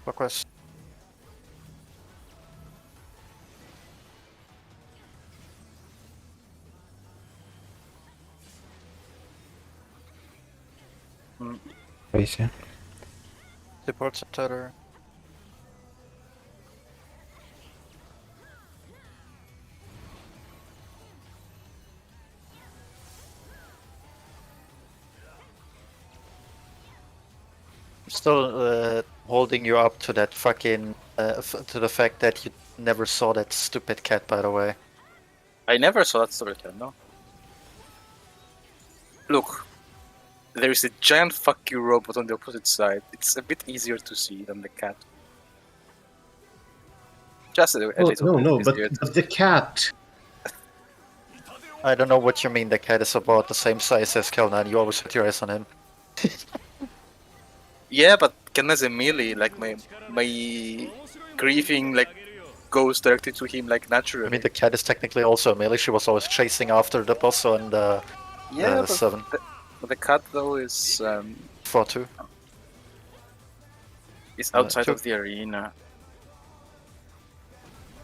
Clockwise. Crazy. Support tether. Still holding you up to that fucking to the fact that you never saw that stupid cat, by the way. I never saw that story cat, no. Look, there is a giant fuck you robot on the opposite side. It's a bit easier to see than the cat. Just a Oh, little bit no, but easier. the cat. I don't know what you mean. The cat is about the same size as Kelnan. You always had your eyes on him. Yeah, but Kenna's a melee. Like my grieving like goes directly to him like naturally. I mean, the cat is technically also a melee. She was always chasing after the boss on the yeah, but 7. The cat though is 4-2. outside two. of the arena.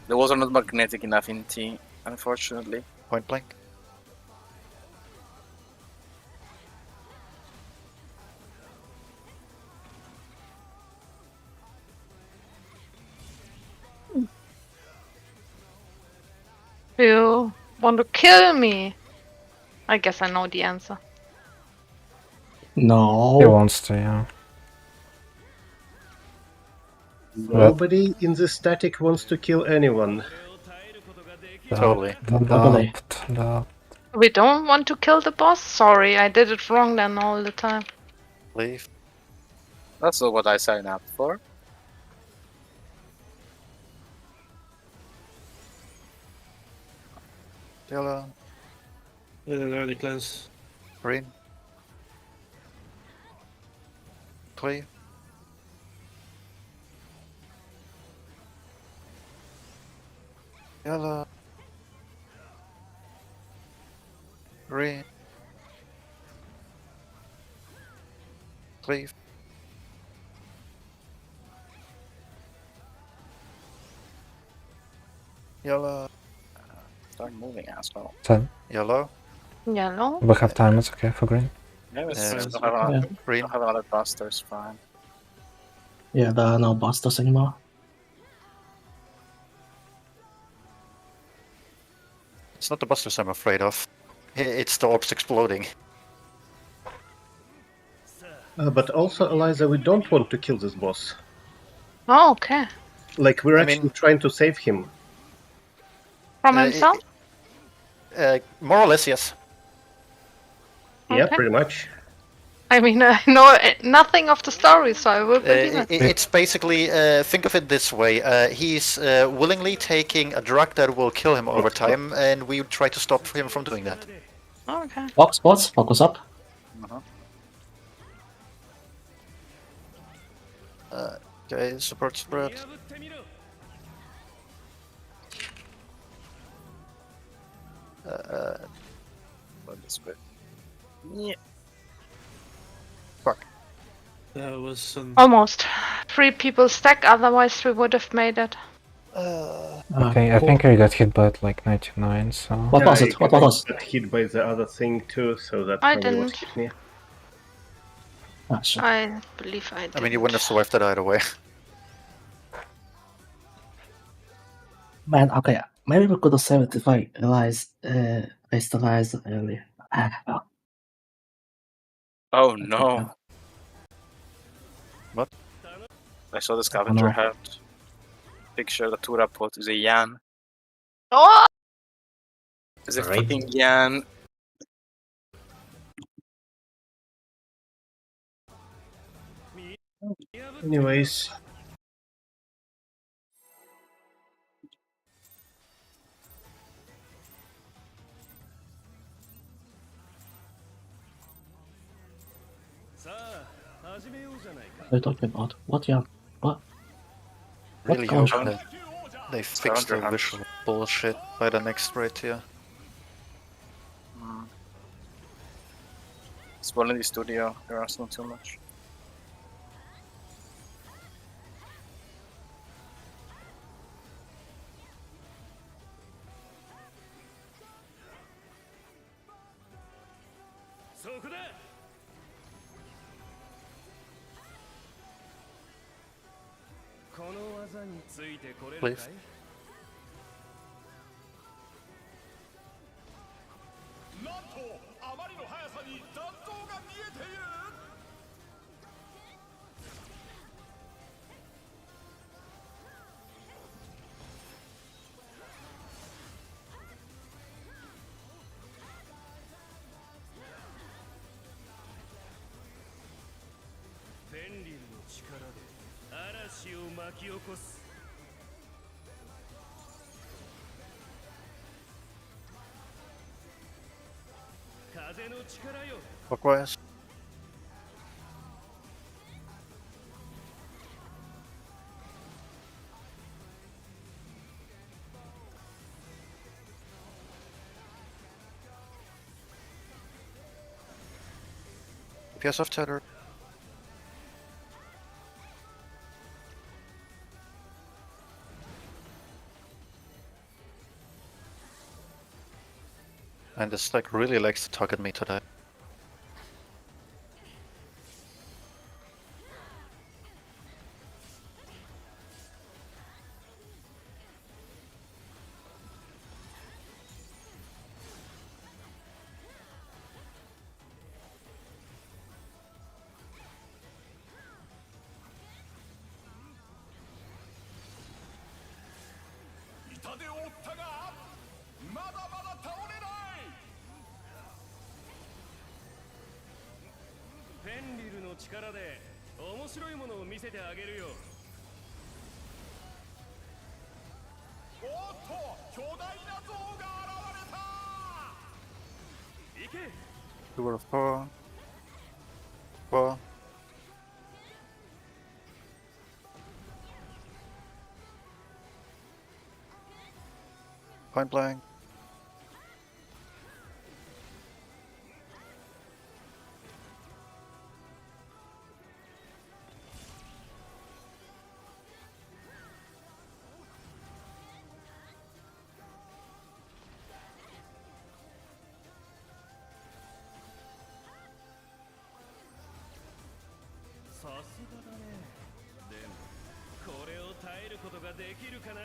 The walls are not magnetic enough in T, unfortunately. Point blank. You want to kill me? I guess I know the answer. No. He wants to, yeah. Nobody in the static wants to kill anyone. Totally. Totally. We don't want to kill the boss? Sorry, I did it wrong then all the time. Leave. That's not what I signed up for. Yellow. Early cleanse. Green. Clear. Yellow. Green. Cleave. Yellow. Start moving, asshole. 10. Yellow. Yellow? We have time, it's okay for green. Yeah, it's Yeah. don't have another, Green. don't have another buster, it's fine. Yeah, there are no busters anymore. It's not the busters I'm afraid of. It's the orbs exploding. But also, Eliza, we don't want to kill this boss. Oh, okay. Like, we're I actually mean- trying to save him. From Uh, himself? More or less, yes. Yeah, Okay. pretty much. I mean, I know nothing of the story, so I will believe it. It's basically, think of it this way. He's willingly taking a drug that will kill him over time, and we try to stop him from doing that. Okay. Box, focus up. Okay, support spread. But it's good. Yeah. Fuck. There was Almost. 3 people stack, otherwise we would have made it. Okay, I think I got hit by like 99, so... What was it? What was it? I got hit by the other thing too, so that's I probably what didn't. hit me. Ah, shit. I believe I did. I mean, you wouldn't have survived that either way. Man, okay, maybe we could have saved it if I realized, placed the rise earlier. Well, Oh okay, no! What? I saw the scavenger no. hunt picture that Tura put is a Yan. Oh! Is a Right. fucking Yan. Anyways, What are you talking about? What, yeah? What? Really What hope scavenger? that they fix the Scavenger hunt. visual bullshit by the next raid here. It's one in the studio. You're asking too much. Please. なんとあまりの速さに残像が見えている。 フェンリルの力で嵐を巻き起こす。風の力よ。 Clockwise. PS off tether. And this like really likes to target me today.力で面白いものを見せてあげるよ。おっと巨大な像が現れた。行け。 2 out of 4. 4. Point blank.さすがだね。でもこれを耐えることができるかな。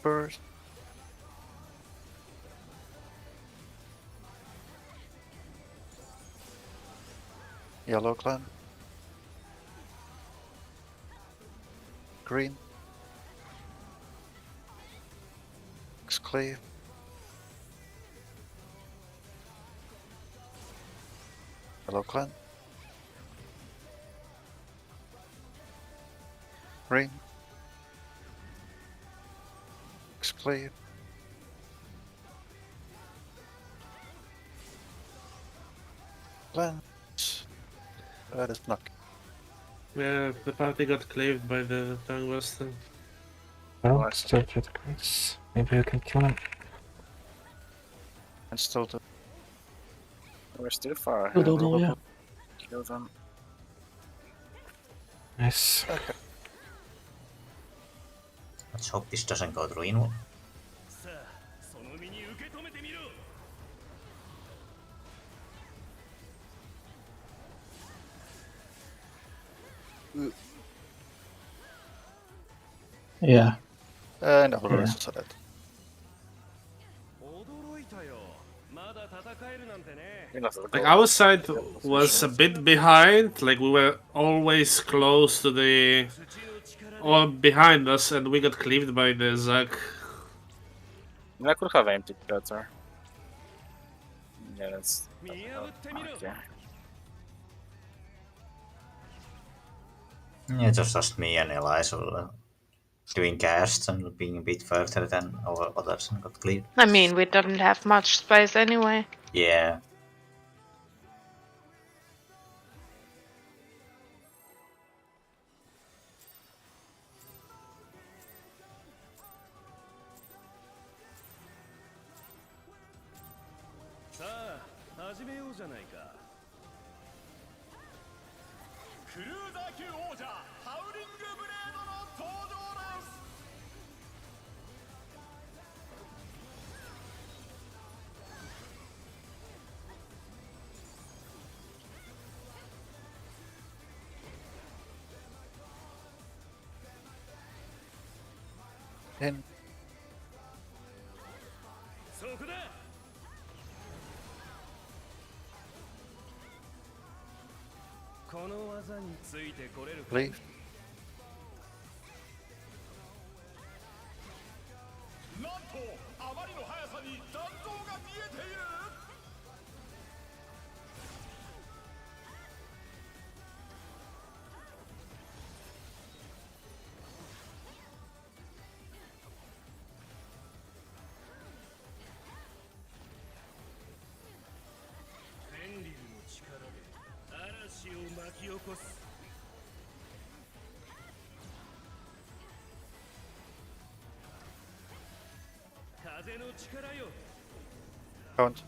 First. Yellow clan. Green. Exclave. Yellow clan. Green. Exclave. Plants. That is not. Yeah, the party got claved by the tongue buster. Well, Nice. still critical. Maybe you can kill him. And still do. We're still far No, ahead. no, no, yeah. Kill them. Nice. Let's hope this doesn't go through in one. さあその身に受け止めてみろ。Yeah. And all the Yeah. rest are dead. 驚いたよ。まだ戦えるなんてね。 You know, the Like goal- our side was a bit behind, like we were always close to the, or behind us, and we got cleaved by the Zac. I could have aimed it better. Yeah, that's 見破ってみろ。 okay. Yeah, it was just me and Eliza doing casts and being a bit further than our others and got cleared. I mean, we didn't have much space anyway. Yeah. .さあ、始めようじゃないか。クルーザー級王者ハウリングブレードの登場です。 In. そこだ。この技についてこれるか。 Leave. なんとあまりの速さに弾道が見えている。 フェンリルの力で嵐を巻き起こす。風の力よ。 Count.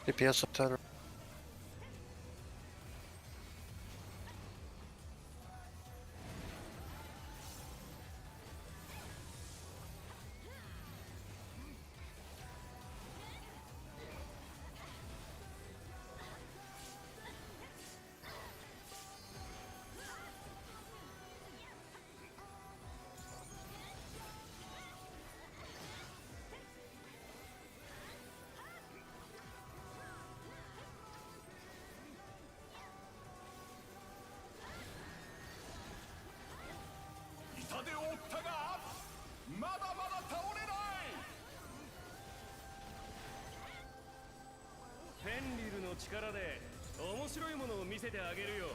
DPS subtitle.力で面白いものを見せてあげるよ。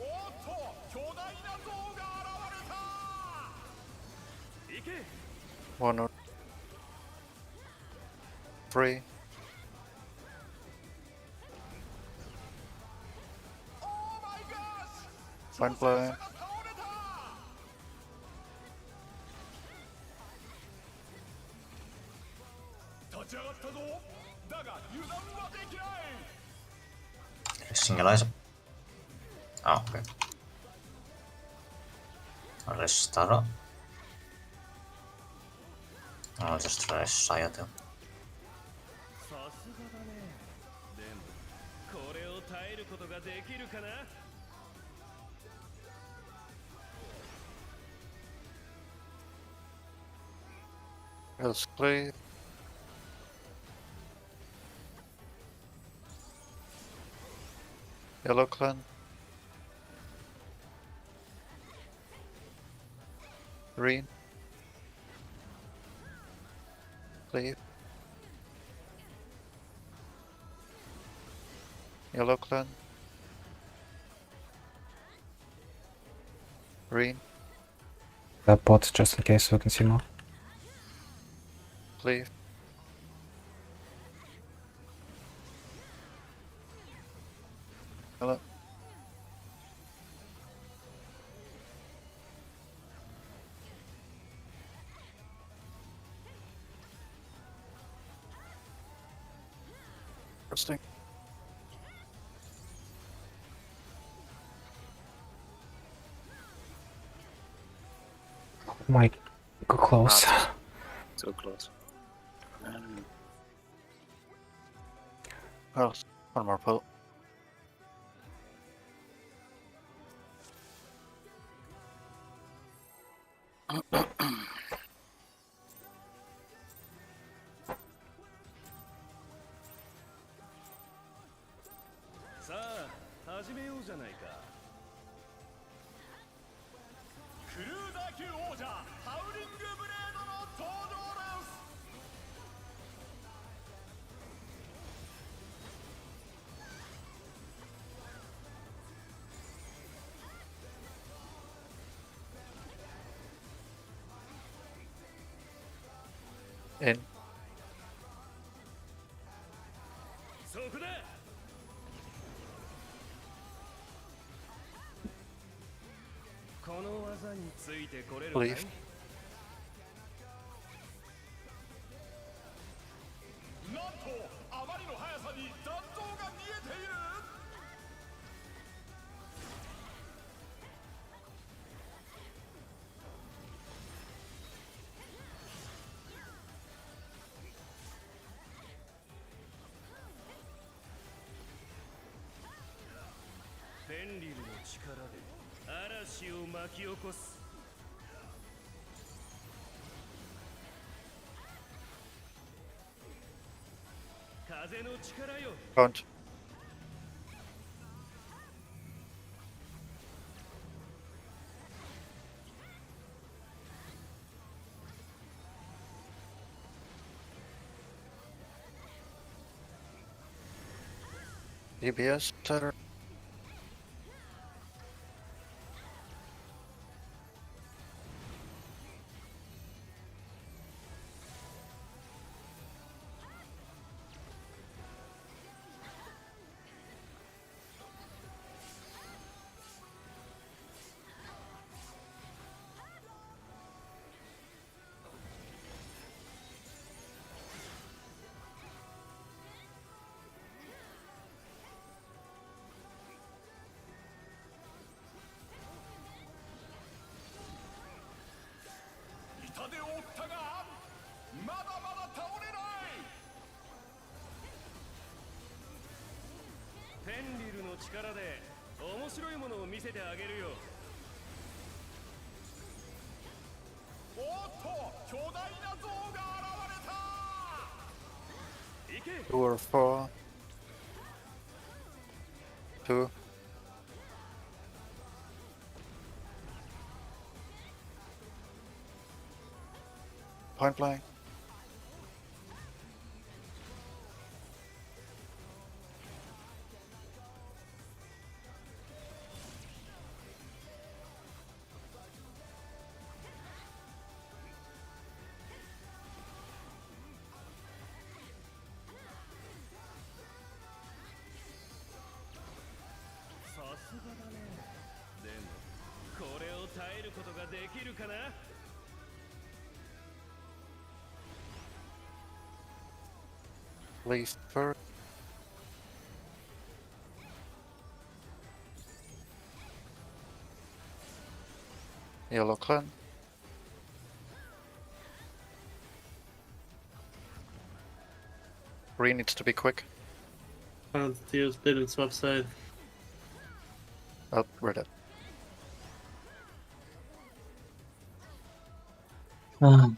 おっと、巨大な像が現れた。行け。 1 or 3. Fine play. 立ち上がったぞ。だが油断はできない。 Singleizer. Oh, okay. Restara. I'll just try Sayate. さすがだね。でもこれを耐えることができるかな。 Let's play. Yellow clan. Green. Cleave. Yellow clan. Green. That pot just in case we can see more. Cleave. Yellow. Interesting. Might go close. Too close. Oh, one more pull.さあ始めようじゃないか。クルーザー級王者ハウリングブレードの登場です。In. そこだ。この技についてこれるかい？ Leave. なんとあまりの速さに残像が見えている。ペンリルの力で嵐を巻き起こす。風の力よ。 Count. DBS setter.痛手を負ったがまだまだ倒れない。ペンリルの力で面白いものを見せてあげるよ。おっと巨大な像が現れた。行け。 2 or 4. 2. Point blank. Leave first. Yellow clan. Green needs to be quick. Tears didn't swap side. Oh, we're dead. Ah,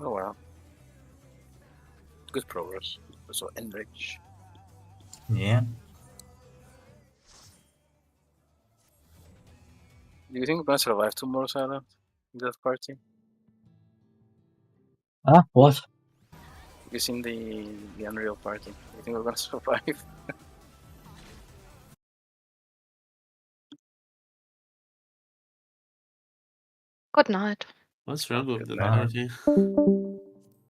Oh well. Good progress. So enrage. Yeah. Do you think we're gonna survive tomorrow, Silent? In that party? what? Have you seen the Unreal party? Do you think we're gonna survive? Good night. What's wrong with the Good night. party?